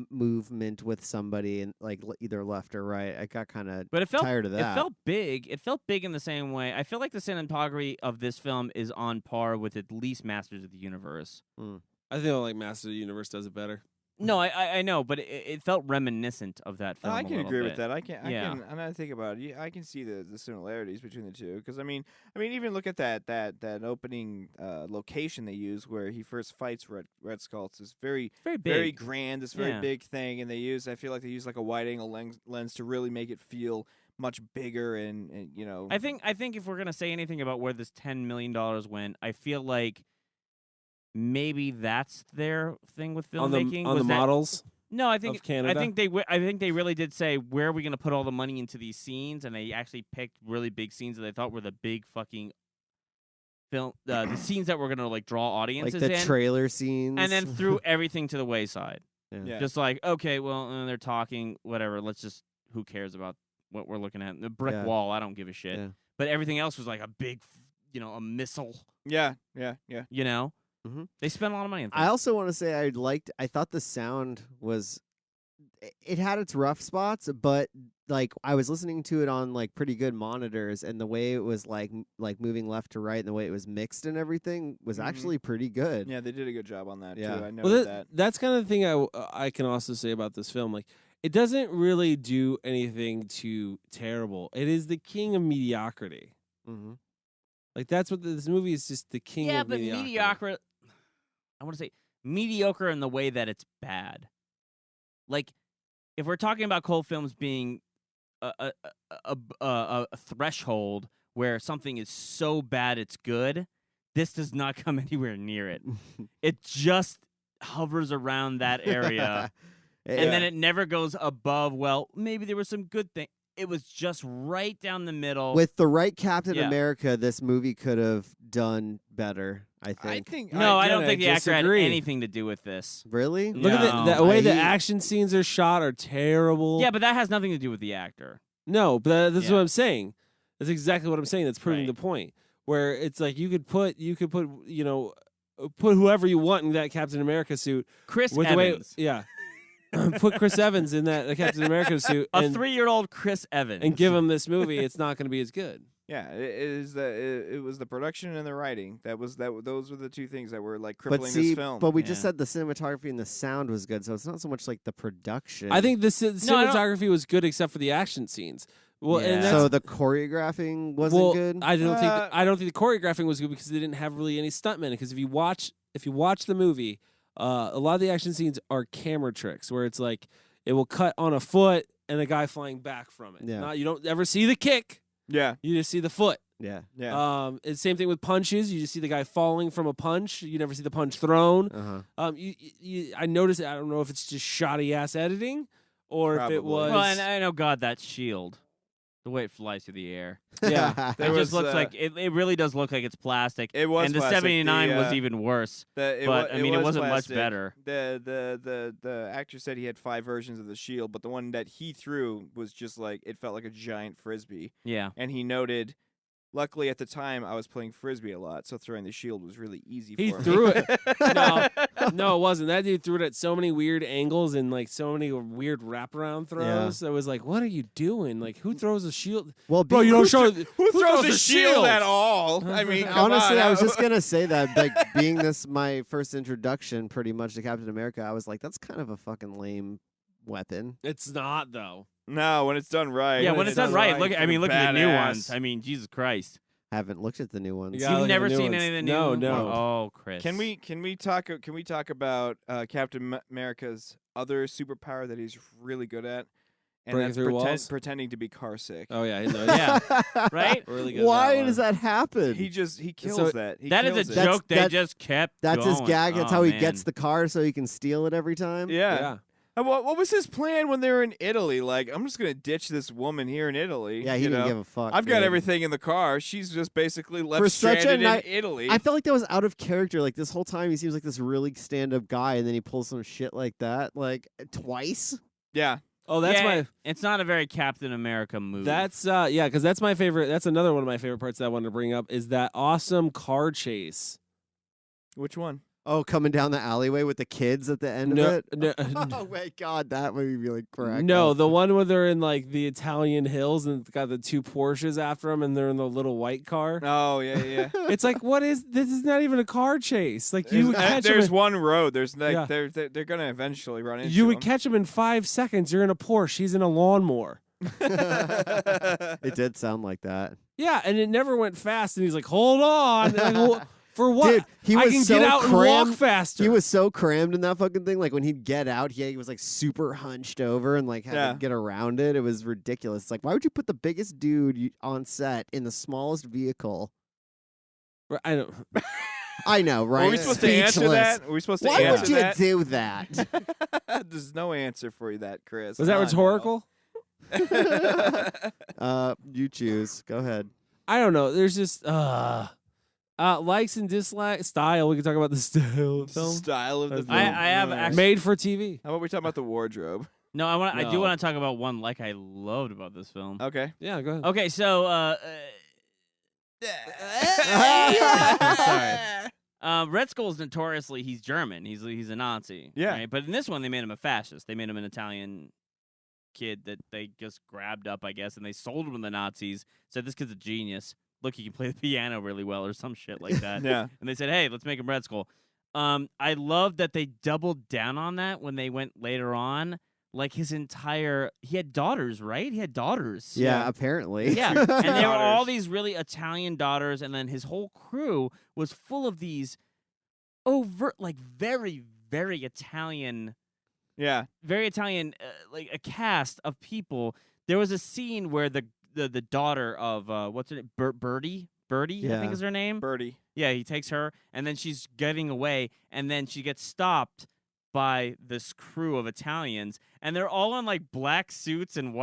movement with somebody and like either left or right. I got kind of But it felt tired of that. It felt big. It felt big in the same way. I feel like the cinematography of this film is on par with at least Masters of the Universe. I feel like Master of the Universe does it better. No, I know, but it felt reminiscent of that film. I a can little agree bit. with that. I can. And I think about it. I can see the similarities between the two. Because I mean, even look at that opening location they use where he first fights Red Skull. It's very big, very grand. This very Yeah. big thing, and I feel like they use like a wide angle lens to really make it feel much bigger and you know. I think if we're gonna say anything about where this $10 million went, I feel like maybe that's their thing with On the filmmaking. on was the that- models. No, I think of Canada? I think they really did say where are we going to put all the money into these scenes, and they actually picked really big scenes that they thought were the big fucking film, the scenes that were going to like draw like audiences the in, trailer scenes. and then threw everything to the wayside. Yeah. Just like okay, well they're talking, whatever. Let's just who cares about what we're looking at? The brick Yeah. wall, I don't give a shit. Yeah. But everything else was like a big, a missile. Yeah. You know, Mhm. they spent a lot of money on I things. also want to say I thought the sound was it had its rough spots, but like I was listening to it on like pretty good monitors, and the way it was like moving left to right and the way it was mixed and everything was Mhm. actually pretty good. Yeah, they did a good job on that Yeah. too. I know Well, that. that's kind of the thing I can also say about this film. Like, it doesn't really do anything too terrible. It is the king of mediocrity. Mm-hmm. Like, that's what this movie is, just the king Yeah, of but mediocrity. mediocre. I want to say mediocre in the way that it's bad. Like, if we're talking about cold films being a threshold where something is so bad it's good, this does not come anywhere near it. It just hovers around that area, and then it never goes above. Well, maybe there was some good thing. It was just right down the middle. With the right Captain Yeah. America, this movie could have done better. I think. no, I don't again, think the I actor had disagree. anything to do with this. Really? Look at No. the way the I- action scenes are shot are terrible. Yeah, but that has nothing to do with the actor. No, but that's Yeah. what I'm saying. That's exactly what I'm saying. That's proving Right. the point. Where it's like you could put put whoever you want in that Captain America suit. Chris with Evans. The way, yeah. Put Chris Evans in that Captain America suit A and 3-year-old Chris Evans. and give him this movie. It's not going to be as good. Yeah, it was the production and the writing. Those were the two things that were like crippling But see, this film. but we just Yeah. said the cinematography and the sound was good, so it's not so much like the production. I think the No, I don't- cinematography was good except for the action scenes. Well, Yeah. and that's so. The choreographing wasn't well, good. I don't think the choreographing was good because they didn't have really any stuntmen. Because if you watch the movie, a lot of the action scenes are camera tricks where it's like it will cut on a foot and a guy flying back from it. Yeah. You don't ever see the kick. yeah, You just see the foot. yeah. It's same thing with punches. You just see the guy falling from a punch. You never see the punch thrown. Uh-huh. I noticed. I don't know if it's just shoddy ass editing or if it Probably. was. Well, and I know, God, that shield, the way it flies through the air. Yeah. There It was, just looks like it really does look like it's plastic. It was and the plastic. 79 was even worse. It but, I mean, it wasn't much plastic. better. The actor said he had 5 versions of the shield, but the one that he threw was just like it felt like a giant frisbee. Yeah. And he noted, luckily at the time I was playing frisbee a lot, so throwing the shield was really easy He for me. threw it. No, it wasn't. That dude threw it at so many weird angles and like so many weird wraparound throws. I was like, "What are you doing? Like, who throws a shield, Well, bro? being- You don't show Who throws a shield at all? I mean, come Honestly, on. I was just gonna say that, like, being this my first introduction, pretty much to Captain America, I was like, that's kind of a fucking lame weapon. It's not though. No, when it's done right. Yeah, when it's done right. Look, fucking look at the new badass. ones. I mean, Jesus Christ. Haven't looked at the new ones. You gotta You've look at never the new seen ones. any of the new? No, no. Oh, Chris. Can we talk about Captain America's other superpower that he's really good at, and Breaking that's through walls? pretending to be car sick. Oh yeah, he knows. Yeah. Right? Really good. Why at does that happen? He kills So that. He That is kills a it. That's- joke they that- just kept That's his going. gag. That's Oh, how he man. gets the car so he can steal it every time. Yeah. Yeah. And what was his plan when they were in Italy? Like, I'm just gonna ditch this woman here in Italy. Yeah, he you didn't know? give a fuck. I've got dude. everything in the car. She's just basically left For such a stranded in ni- Italy. I felt like that was out of character. Like this whole time, he seems like this really stand-up guy, and then he pulls some shit like that, like twice. yeah. Oh, that's Yeah, my. It's not a very Captain America movie. That's yeah, because that's my favorite. That's another one of my favorite parts that I wanted to bring up is that awesome car chase. Which one? Oh, coming down the alleyway with the kids at the end No, of it. no, Oh my god, that made me like crack. no, up. the one where they're in like the Italian hills and it's got the two Porsches after them and they're in the little white car. Oh yeah. It's like, what is this? Is not even a car chase. Like you would catch there's them. one road. There's like Yeah. they're gonna eventually run into You would him. catch them in 5 seconds. You're in a Porsche. He's in a lawnmower. It did sound like that. Yeah, and it never went fast. And he's like, hold on. And I go, for what? Dude, he I was can so get out and walk crammed. faster. He was so crammed in that fucking thing. Like when he'd get out, he was like super hunched over and like had Yeah. to get around it. It was ridiculous. It's like, why would you put the biggest dude on set in the smallest vehicle? I don't. I know, right? Are we supposed to answer Speechless. that? Are we supposed to Why answer would you that? do that? There's no answer for you, that Chris. Was that I know. rhetorical? You choose. Go ahead. I don't know. There's just likes and dislikes. Style. We can talk about the style of the film. Style of the That's film. I have actually. Made for TV. How about we talk about the wardrobe? No, I do No. want to talk about one like I loved about this film. Okay. Yeah, go ahead. Okay, so sorry. Red Skull's notoriously he's German. He's a Nazi. Yeah. Right? But in this one they made him a fascist. They made him an Italian kid that they just grabbed up, I guess, and they sold him to the Nazis. Said this kid's a genius. Look, he can play the piano really well or some shit like that. Yeah. And they said, hey, let's make him Red Skull. I love that they doubled down on that when they went later on. Like he had daughters, right? He had daughters. Yeah, apparently. Yeah, and there were all Daughters. these really Italian daughters, and then his whole crew was full of these like very, very Italian, Yeah. like a cast of people. There was a scene where the daughter of what's her name, Birdie, I Yeah. think is her name. Birdie. Yeah, he takes her, and then she's getting away, and then she gets stopped by this crew of Italians, and they're all in like black suits and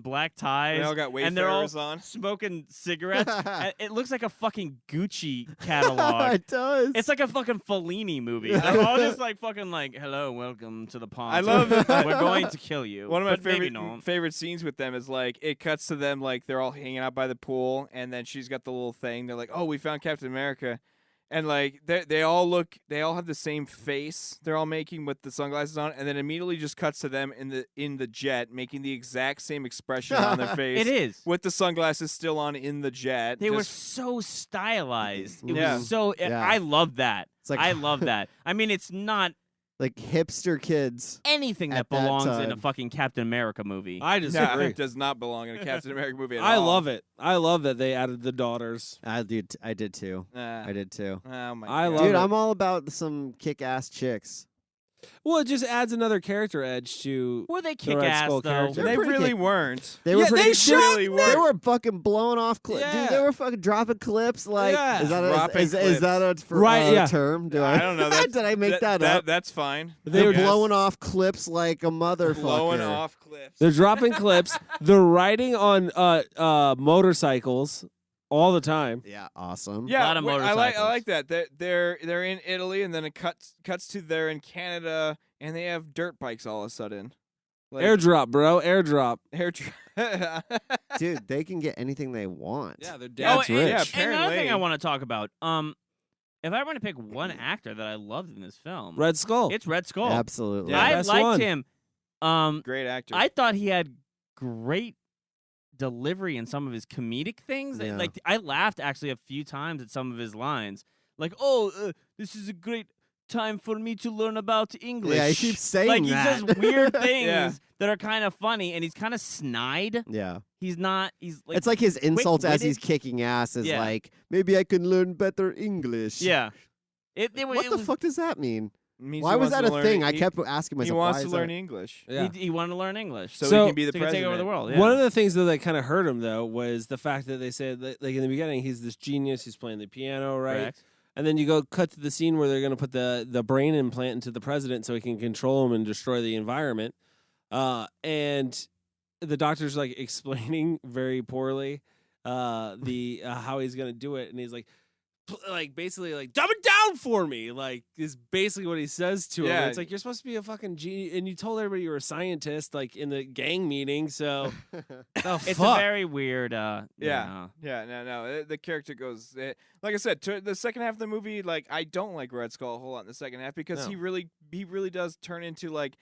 black ties. They all got and they're all wayfarers on. smoking cigarettes. And it looks like a fucking Gucci catalog. It does. It's like a fucking Fellini movie. They're all just like fucking like, hello, welcome to the pond. I love it. We're going to kill you. One of my But maybe no. favorite scenes with them is like it cuts to them like they're all hanging out by the pool, and then she's got the little thing. They're like, "Oh, we found Captain America," and like they all have the same face. They're all making with the sunglasses on, and then immediately just cuts to them in the jet, making the exact same expression on their face. It is. with the sunglasses still on in the jet. They were just- so stylized. It Yeah. was so. Yeah. I love that. It's like- I love that. I mean, it's not like hipster kids. anything that At that belongs in a time. fucking Captain America movie. I No, disagree. it does not belong in a Captain America movie at I all. love it. I love that they added the daughters. I did too. Nah. I did too. Oh my I God. love Dude, it. I'm all about some kick-ass chicks. Well, it just adds another character edge to. Were they Red kick ass Skull though? character. They pretty really kick- weren't. They were Yeah, pretty, they should really They were. were fucking blowing off clips. Yeah. Dude, they were fucking dropping clips. Like, Yeah. is that Dropping is that a Right, yeah. term? Do I don't know. That's, Did I make that up? That's fine. They were Yes. blowing off clips like a motherfucker. Blowing off clips. They're dropping clips. They're riding on motorcycles all the time. Yeah, awesome. Yeah, lot of I like motorcycles. that. They're in Italy, and then it cuts to they're in Canada, and they have dirt bikes all of a sudden. Like, Airdrop, bro. Airdrop. Dude, they can get anything they want. Yeah, they're Oh, dad's and, rich. yeah, and another thing I apparently. want to talk about. If I were to pick one actor that I loved in this film, Red Skull. it's Red Skull. Absolutely. Yeah, I best liked one. him. Great actor. I thought he had great delivery in some of his comedic things. Yeah. Like I laughed actually a few times at some of his lines. Like, "Oh, this is a great time for me to learn about English. Yeah, he keeps saying like that. he says weird things Yeah. that are kind of funny, and he's kind of snide. Yeah. He's not. He's like It's like his insults as he's quick-witted. kicking ass is Yeah. like, maybe I can learn better English. Yeah. What the fuck does that mean? Means Why he was wants that to a learn- thing? I he- kept asking myself, He wants why to is learn that? English. Yeah. He wanted to learn English. So, So- he can be the So he can take over the president. world. Yeah. One of the things though that kind of hurt him though was the fact that they said that, like in the beginning he's this genius, he's playing the piano, right? Correct. And then you go cut to the scene where they're going to put the brain implant into the president so he can control him and destroy the environment. And the doctor's like explaining very poorly the how he's going to do it, and he's like basically like dumb it down for me, like is basically what he says to him. Yeah. It's like you're supposed to be a fucking genius, and you told everybody you were a scientist like in the gang meeting. So It's a very weird. Yeah. Yeah, no. The character goes, like I said, to the second half of the movie. Like I don't like Red Skull a whole lot in the second half because No. he really does turn into like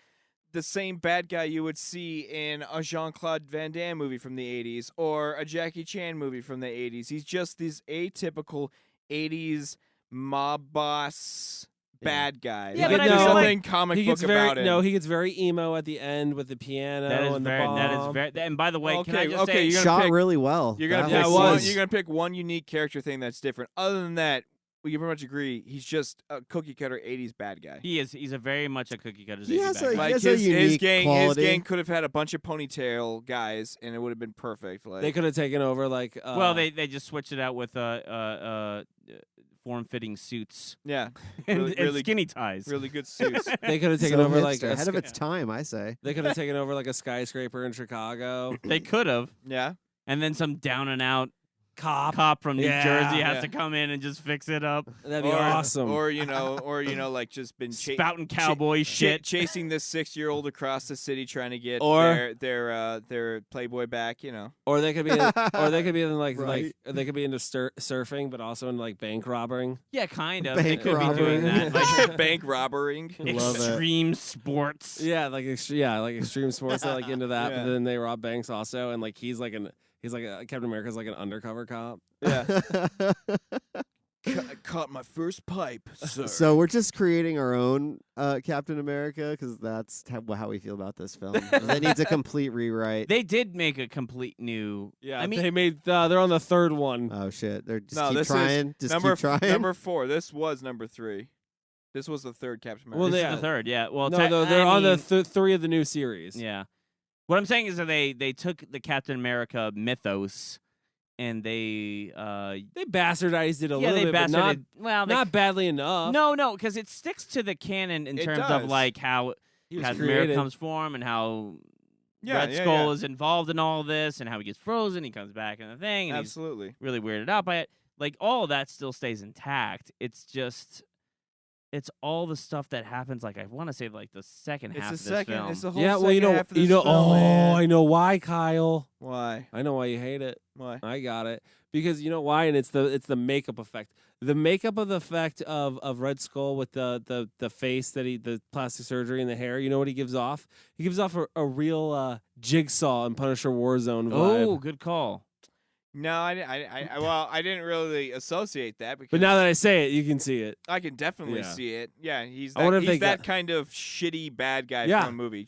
the same bad guy you would see in a Jean-Claude Van Damme movie from the 80s or a Jackie Chan movie from the 80s. He's just this atypical 80s mob boss bad guy. Yeah, Like, but I there's feel like something comic he book gets very about it. no, he gets very emo at the end with the piano That is and very. the That is bomb. very. And by the way, can I just okay, say? you're gonna Shot pick- really well. You're gonna That pick Yeah, it one. was. You're gonna pick one unique character thing that's different. Other than that, we can pretty much agree he's just a cookie cutter '80s bad guy. He is. He's a very much a cookie cutter. He has bad a- guy. Like has a his unique gang, quality. his gang could have had a bunch of ponytail guys, and it would have been perfect. Like They could have taken over like well, they just switched it out with form-fitting suits yeah, and, really, and really, skinny ties. really good suits. they could have taken So over like hipster, a ahead of sky- its time, I say. they could have taken over like a skyscraper in Chicago. They could have, yeah, and then some down and out Cop. from New Yeah, Jersey has yeah. to come in and just fix it up. That'd be or, awesome. Or like just been Spouting cowboy shit. chasing this 6-year-old across the city trying to get Or- their Playboy back. You know, Or they could be, or they could be in like Right. they could be into surfing, but also in like bank robbing. Yeah, kind of. Bank They could be doing robbery. that. Like bank robbering. Love it. extreme sports. Yeah, like like extreme sports. They're like into that, Yeah. but then they rob banks also, and like he's like Captain America's like an undercover cop. Yeah, caught my first pipe, sir. So we're just creating our own Captain America because that's how we feel about this film. That needs a complete rewrite. They did make a complete new. Yeah, I mean, they made they're on the third one. Oh shit! They're just No, keep this trying. is Just number keep trying. number 4. This was number 3. This was the third Captain America. Well, this yeah. is the third. Yeah. Well, No, they're I on the mean, 3 of the new series. Yeah. What I'm saying is that they took the Captain America mythos and they bastardized it a yeah little they bit, but bastarded well they, not badly enough. no because it sticks to the canon in It terms does. of like how He was Captain America created. comes from and how Yeah, Red yeah, Skull yeah. is involved in all this and how he gets frozen, he comes back in the thing and Absolutely. he's really weirded out by it. Like all of that still stays intact. It's just it's all the stuff that happens. Like I want to say like the second half It's of the this second. film. It's the whole Yeah, well, second half of this film, oh, man. I know why, Kyle. Why? I know why you hate it. Why? I got it because you know why, and it's the makeup effect. The makeup of the effect of Red Skull with the face that the plastic surgery and the hair. You know what he gives off? He gives off a real Jigsaw and Punisher Warzone vibe. Oh, good call. No, I didn't really associate that because But now that I say it, you can see it. I can definitely Yeah. see it. Yeah, he's I wonder that, if they he's that got- kind of shitty bad guy Yeah. from a movie.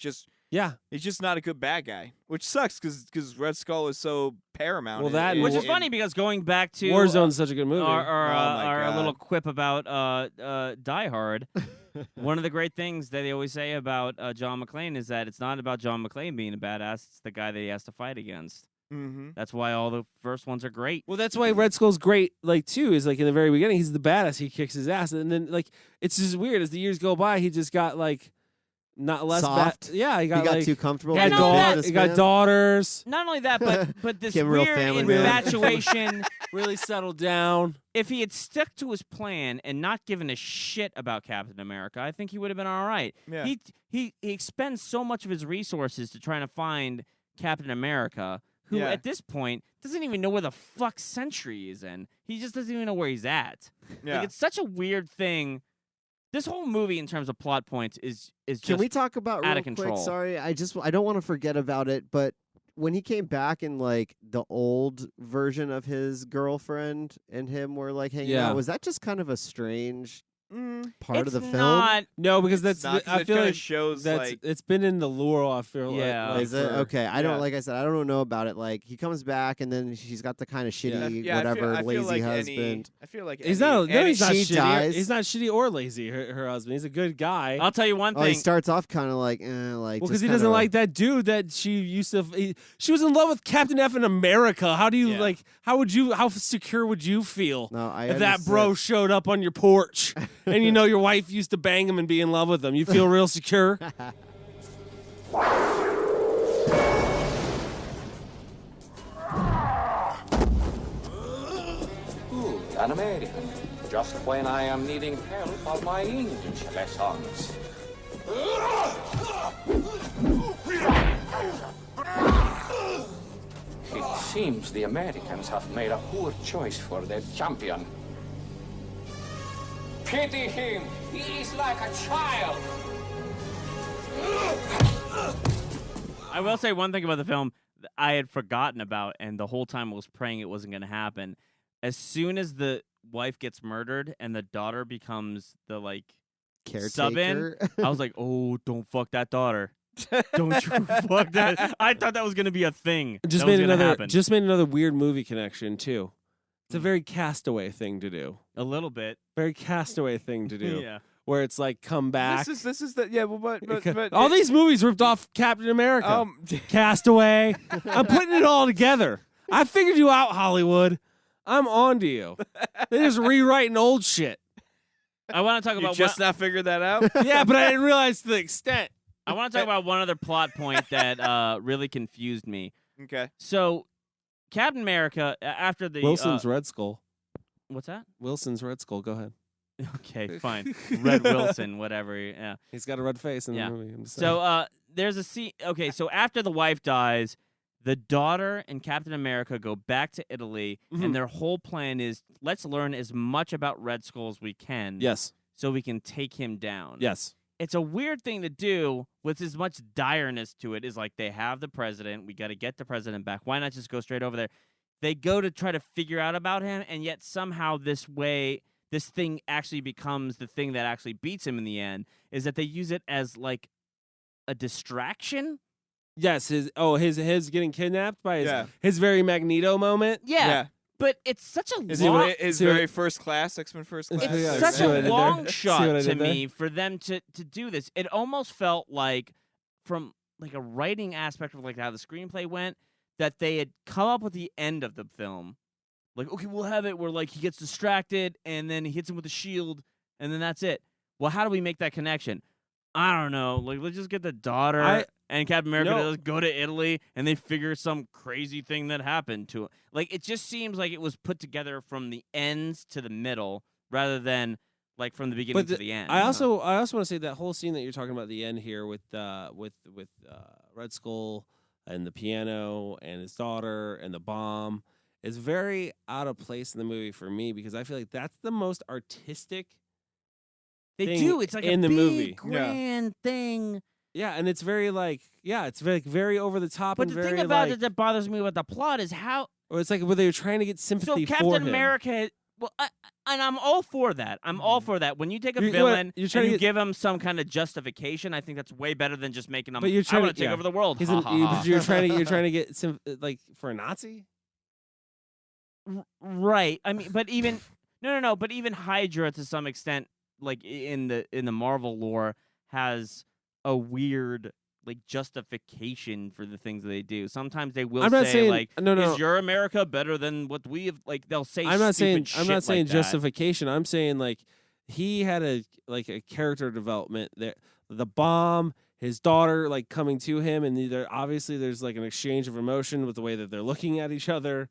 Yeah. He's just not a good bad guy, which sucks because Red Skull is so paramount. Well, in- that in- Which is in- funny because going back to Warzone's such a good movie. our God. little quip about Die Hard. One of the great things that they always say about John McClane is that it's not about John McClane being a badass; it's the guy that he has to fight against. Mhm. That's why all the first ones are great. Well, that's why Red Skull's great. Like too is like in the very beginning, he's the badass. He kicks his ass, and then like it's just weird as the years go by. He just got like not less Soft. Yeah, he He got got like too comfortable. he got, Yeah, being no, a that- businessman. he got daughters. Not only that, but this Became a real weird family man. infatuation. Really settled down. If he had stuck to his plan and not given a shit about Captain America, I think he would have been all right. Yeah. He expends so much of his resources to trying to find Captain America, who Yeah. at this point doesn't even know where the fuck Sentry he is in. He just doesn't even know where he's at. Yeah. Like it's such a weird thing. This whole movie, in terms of plot points, is just Can we talk about out real of control. quick? Sorry, I don't want to forget about it, but when he came back and like the old version of his girlfriend and him were like hanging Yeah. out, was that just kind of a strange part of It's the film? not. No, because that's not, 'cause I it feel kinda like shows, that's like- it's been in the lore. I feel Yeah. like Is it? for- Okay. I don't, yeah. like I said, I don't know about it. Like, he comes back and then she's got the kind of shitty, whatever, I feel lazy like husband. I feel like He's any, not. No, any- he's not she shitty. dies. He's not shitty or lazy. Her husband. He's a good guy. I'll tell you one Oh, he thing. starts off kind of like, Well, just because he doesn't kinda- like that dude that she used to. She was in love with Captain F in America. How do you Yeah. like? How would you? How secure would you feel No, I if that bro understand. showed up on your porch and you know your wife used to bang him and be in love with him? You feel real secure. Ooh, an American. Just when I am needing help on my English lessons. It seems the Americans have made a poor choice for their champion. Pity him! He is like a child! I will say one thing about the film that I had forgotten about, and the whole time I was praying it wasn't going to happen. As soon as the wife gets murdered and the daughter becomes the sub in, Caretaker. I was like, "Oh, don't fuck that daughter! Don't you fuck that!" I thought that was going to be a thing. Just that made was gonna another. happen. Just made another weird movie connection too. It's a very Castaway thing to do. a little bit. Very Castaway thing to do. Yeah. Where it's like come back. This is the yeah, well, but all these movies ripped off Captain America. Castaway. I'm putting it all together. I figured you out, Hollywood. I'm on to you. They're just rewriting old shit. I want to talk you about just not figured that out. Yeah, but I didn't realize the extent. I want to talk about one other plot point that really confused me. Okay. So, Captain America after the Wilson's Red Skull. what's that? Wilson's Red Skull. Go ahead. Okay, fine. Red Wilson, whatever. Yeah. He's got a red face in Yeah. the movie. I'm just So saying. there's a scene. Okay, so after the wife dies, the daughter and Captain America go back to Italy, Mhm. and their whole plan is let's learn as much about Red Skull as we can. Yes. So we can take him down. Yes. It's a weird thing to do with as much direness to it. Is like they have the president. We got to get the president back. Why not just go straight over there? They go to try to figure out about him, and yet somehow this thing actually becomes the thing that actually beats him in the end. Is that they use it as like a distraction? Yes. His getting kidnapped by Yeah. his very Magneto moment. Yeah. But it's such a Is long. his see what- very first class, X-Men first class? It's Yeah, such see what I a did long there? See shot what I to did there? me for them to do this. It almost felt like, from like a writing aspect of like how the screenplay went, that they had come up with the end of the film. Like, okay, we'll have it where like he gets distracted and then he hits him with a shield and then that's it. Well, how do we make that connection? I don't know. Like, let's just get the daughter and Captain America to go to Italy and they figure some crazy thing that happened to him. Like, it just seems like it was put together from the ends to the middle rather than like from the beginning to the end. I also want to say that whole scene that you're talking about at the end here with Red Skull and the piano and his daughter and the bomb is very out of place in the movie for me because I feel like that's the most artistic. They thing do. It's like in a the big, movie. grand thing. Yeah, and it's very it's very over the top. But and the very, thing about like, it that bothers me with the plot is how. or it's like where they were trying to get So sympathy for Captain him. America. Well, and I'm all for that. I'm all for that. When you take a You're- villain you're and trying to you get- give him some kind of justification, I think that's way better than just making him. But you're I trying want to take yeah. over the world. He's Ha, an- ha, you- ha. but you're trying to get like for a Nazi. Right. I mean, but even no. But even Hydra, to some extent, like in the Marvel lore, has a weird like justification for the things that they do. Sometimes they will I'm not say saying- like, no. "Is your America better than what we have?" Like they'll say. I'm not saying stupid I'm not shit saying like that. justification. I'm saying like he had a character development that the bomb, his daughter like coming to him, and obviously there's like an exchange of emotion with the way that they're looking at each other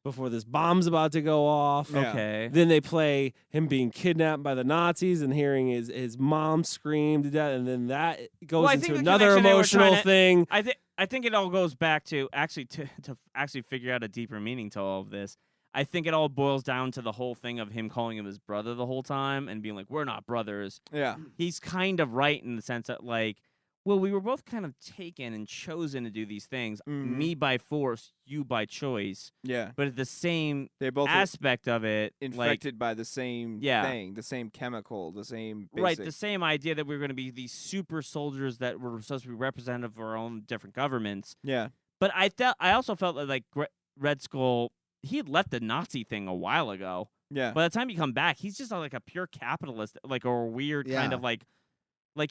before this bomb's about to go off. Yeah. Okay. Then they play him being kidnapped by the Nazis and hearing his mom scream to death, and then that goes Well, I into think the another connection they were emotional trying to- thing. I think it all goes back to actually to actually figure out a deeper meaning to all of this. I think it all boils down to the whole thing of him calling him his brother the whole time and being like, "We're not brothers." Yeah. He's kind of right in the sense that like well, we were both kind of taken and chosen to do these things. Mhm. Me by force, you by choice. Yeah. But at the same They both are aspect of it, like infected by the same Yeah. thing, the same chemical, the same basic. right, the same idea that we were going to be these super soldiers that were supposed to be representative of our own different governments. Yeah. But I also felt like Red Skull, he had left the Nazi thing a while ago. Yeah. By the time you come back, he's just like a pure capitalist, like or a weird kind Yeah. of like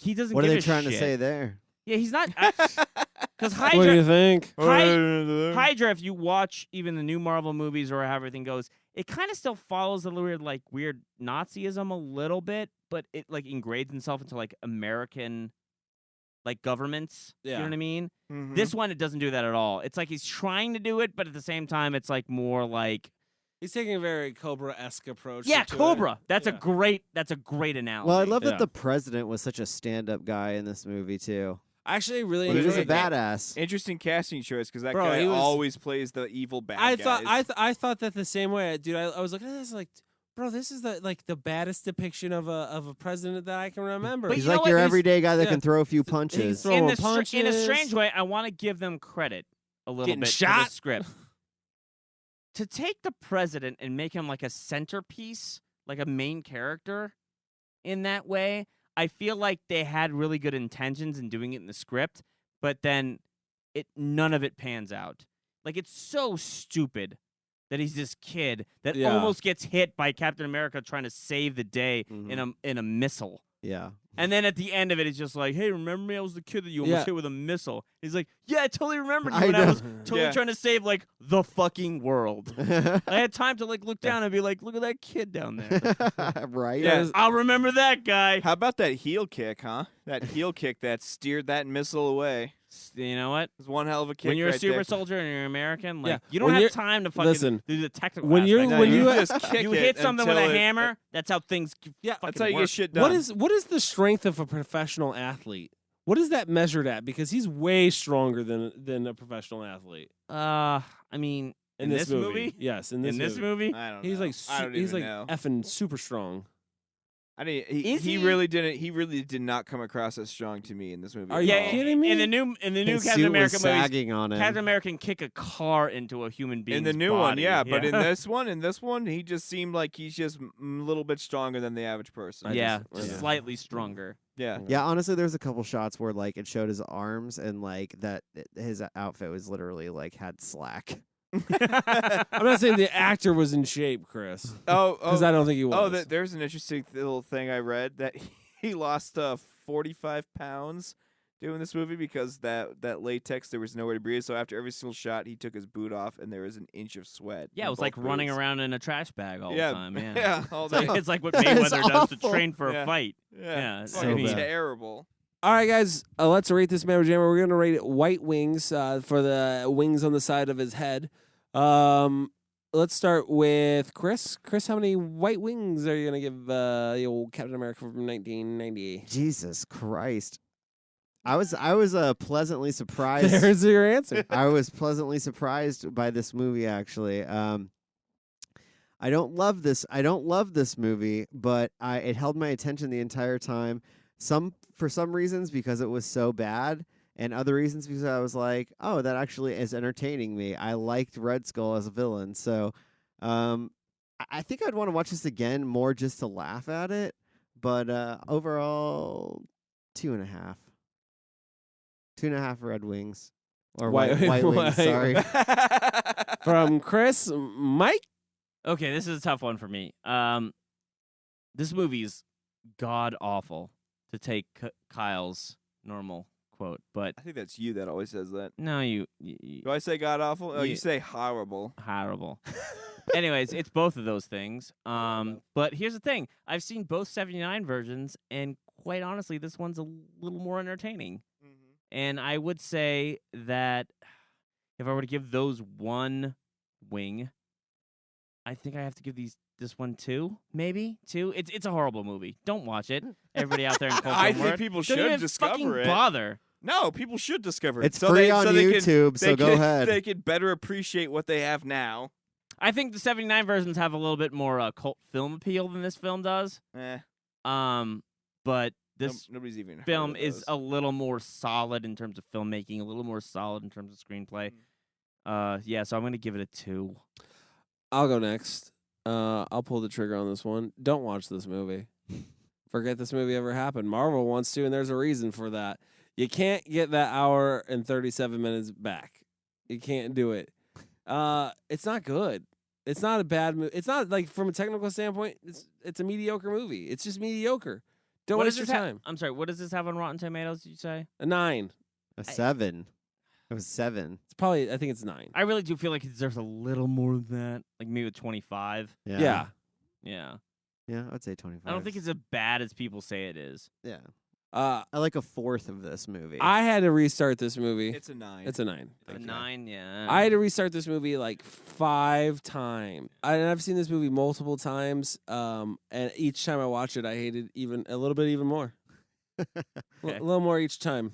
he doesn't. What are give they a trying to shit. say there? Yeah, he's not. Because What do you think? Hydra, if you watch even the new Marvel movies or how everything goes, it kind of still follows the weird Nazism a little bit, but it like engrades itself into like American like governments. You know Yeah. what I mean? Mhm. This one, it doesn't do that at all. It's like he's trying to do it, but at the same time, it's like more like He's taking a very Cobra-esque approach. yeah, to it. Cobra. That's Yeah. a great analogy. Well, I love Yeah. that the president was such a stand-up guy in this movie too. I actually really He was enjoyed a it. badass. Interesting casting choice because that Bro, guy he was- always plays the evil bad I guys. thought I thought that the same way, dude. I was looking at this like, bro, this is the baddest depiction of a president that I can remember. But He's you know like what? your He's- everyday guy that yeah. can throw a few He punches. throw- in throwing in a punches. strange way, I want to give them credit a little Getting bit for shot? the script. To take the president and make him like a centerpiece, like a main character in that way, I feel like they had really good intentions in doing it in the script, but then none of it pans out. Like it's so stupid that he's this kid that Yeah. almost gets hit by Captain America trying to save the day Mhm. in a missile. Yeah. And then at the end of it, it's just like, hey, remember me? I was the kid that you almost Yeah. hit with a missile. He's like, yeah, I totally remembered you I when I know. was totally Yeah. trying to save, like, the fucking world. I had time to, like, look down and be like, look at that kid down there. Right? Yeah. I'll remember that guy. How about that heel kick, huh? That heel kick that steered that missile away. You know what? It was one hell of a kick. When you're a right super there. soldier and you're American, like, Yeah. you don't When have you're- time to fucking listen, do the technical when you're- aspect. No, when you you- just kick you it hit something with a until it- hammer, that's how things Yeah, fucking That's how you work. get shit done. what is the strength of a professional athlete? What is that measured at? Because he's way stronger than a professional athlete I mean, in this movie. Yes, in this movie? I don't He's know. like I don't he's even like know. effing super strong. I didn't. Is He he? really didn't. He really did not come across as strong to me in this movie. Are at you all. kidding me? In the new His Captain suit America was movies, sagging on him. Captain America can kick a car into a human being. In the new one, yeah, but in this one, he just seemed like he's just a little bit stronger than the average person. yeah, just- just slightly stronger. Yeah. Yeah, honestly, there's a couple shots where like it showed his arms and like that his outfit was literally like had slack. I'm not saying the actor was in shape, Chris, Oh, because I don't think he was. Oh, there's an interesting little thing I read that he lost 45 pounds doing this movie because that latex, there was nowhere to breathe. So after every single shot, he took his boot off and there was an inch of sweat. Yeah, in it was both like running boots. around in a trash bag all Yeah, the time. Yeah, yeah, all it's, like, day. it's like what That is Mayweather does to awful. train for Yeah. a fight. Yeah, it's so fucking bad. terrible. All right, guys, let's rate this Mamma Jammer. We're gonna rate it white wings for the wings on the side of his head. Let's start with Chris. Chris, how many white wings are you gonna give the old Captain America from 1998? Jesus Christ. I was pleasantly surprised. There's your answer. I was pleasantly surprised by this movie actually. I don't love this movie, but it held my attention the entire time. For some reasons because it was so bad, and other reasons because I was like, oh, that actually is entertaining me. I liked Red Skull as a villain, so I think I'd want to watch this again more just to laugh at it. But overall, 2.5. 2.5 Red Wings. Or white wings, sorry. From Chris, Mike. Okay, this is a tough one for me. This movie's god awful, to take Kyle's normal quote, but I think that's you that always says that. no, you Do I say god awful? Oh, you Yeah. say horrible. horrible. Anyways, it's both of those things. But here's the thing: I've seen both '79 versions, and quite honestly, this one's a little more entertaining. And I would say that if I were to give those one wing, I think I have to give this one two, maybe two. It's a horrible movie. Don't watch it. Everybody out there in Cold I Film think Word. people Don't should even discover fucking it. Bother. No, people should discover it. It's free on YouTube, so go ahead. They could better appreciate what they have now. I think the '79 versions have a little bit more cult film appeal than this film does. Eh. But this nobody's even heard film of is those. a little more solid in terms of filmmaking, a little more solid in terms of screenplay. Yeah, so I'm gonna give it a 2. I'll go next. I'll pull the trigger on this one. Don't watch this movie. Forget this movie ever happened. Marvel wants to, and there's a reason for that. You can't get that hour and 37 minutes back. You can't do it. It's not good. It's not a bad movie. It's not like from a technical standpoint. It's a mediocre movie. It's just mediocre. Don't What waste does your this time. I'm sorry. What does this have on Rotten Tomatoes? Did you say? A 9. A 7. It was 7. It's probably. I think it's 9. I really do feel like it deserves a little more than that. Like maybe a 25. Yeah. Yeah. Yeah, I'd say 25. I don't think it's as bad as people say it is. Yeah. I like a fourth of this movie. I had to restart this movie. It's a 9. It's a 9. A 9, yeah. I had to restart this movie like 5 times. I've seen this movie multiple times, and each time I watch it, I hate it even a little bit even more. A little more each time.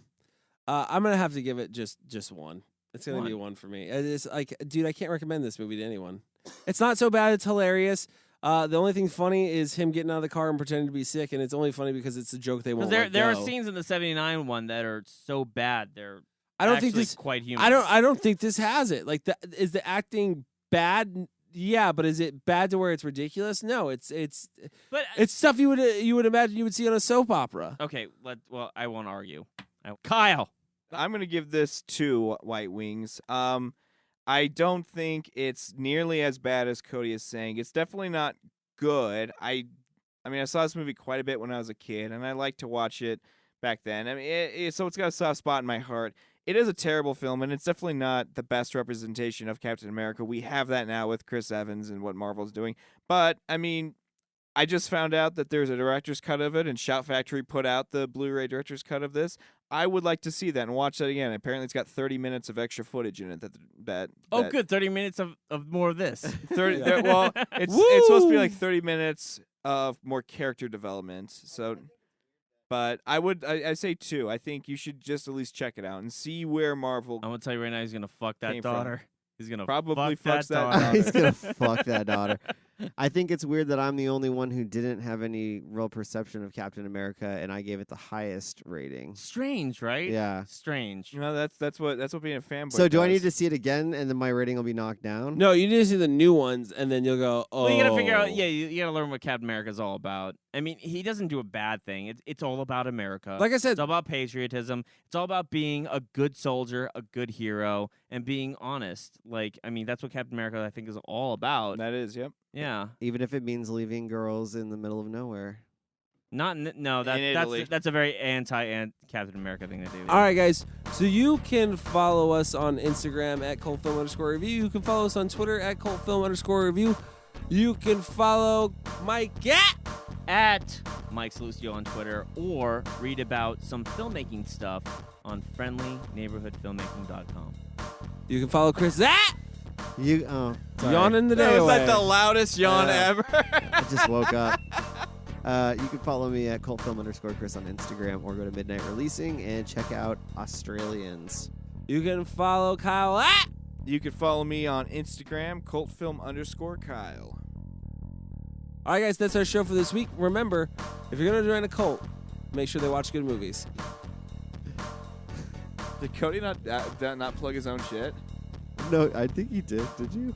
I'm gonna have to give it just 1. It's gonna be 1 for me. It's like, dude, I can't recommend this movie to anyone. It's not so bad. It's hilarious. The only thing funny is him getting out of the car and pretending to be sick, and it's only funny because it's a joke they won't let there are go. scenes in the 79 one that are so bad they're I don't actually think this quite humorous. I don't think this has it. Like, is the acting bad? Yeah, but is it bad to where it's ridiculous? No, it's But it's stuff you would imagine you would see on a soap opera. Okay, well, I won't argue. Kyle. I'm going to give this 2 White Wings. I don't think it's nearly as bad as Cody is saying. It's definitely not good. I mean, I saw this movie quite a bit when I was a kid, and I liked to watch it back then. I mean, so it's got a soft spot in my heart. It is a terrible film, and it's definitely not the best representation of Captain America. We have that now with Chris Evans and what Marvel's doing. But, I mean, I just found out that there's a director's cut of it, and Shout Factory put out the Blu-ray director's cut of this. I would like to see that and watch that again. Apparently, it's got 30 minutes of extra footage in it. That Good. 30 minutes of more of this. 30. Well, it's supposed to be like 30 minutes of more character development. So, but I say 2. I think you should just at least check it out and see where Marvel. I'm gonna tell you right now, he's gonna fuck that came from. daughter. He's gonna Probably fuck fucks that daughter. daughter. He's gonna fuck that daughter. I think it's weird that I'm the only one who didn't have any real perception of Captain America, and I gave it the highest rating. Strange, right? Yeah. Strange. You know, that's what being a fanboy. So do I need does. to see it again, and then my rating will be knocked down? No, you need to see the new ones, and then you'll go, oh. Well, you gotta figure out. Yeah, you gotta learn what Captain America is all about. I mean, he doesn't do a bad thing. It's all about America. Like I said, it's all about patriotism. It's all about being a good soldier, a good hero, and being honest. Like, I mean, that's what Captain America, I think, is all about. That is, yep. Yeah. Even if it means leaving girls in the middle of nowhere. No, that's a very anti-Captain America thing to do. All right, guys. So you can follow us on Instagram at @cultfilm_review. You can follow us on Twitter at @cultfilm_review. You can follow Mike at Mike Salucio on Twitter, or read about some filmmaking stuff on friendlyneighborhoodfilmmaking.com. You can follow Chris at yawning the day Was away. that the loudest yawn ever? I just woke up. You can follow me at @cultfilm_Chris on Instagram, or go to Midnight Releasing and check out Australians. You can follow Kyle at. You can follow me on Instagram, cultfilm_Kyle. All right, guys, that's our show for this week. Remember, if you're going to join a cult, make sure they watch good movies. Did Cody not plug his own shit? No, I think he did. Did you?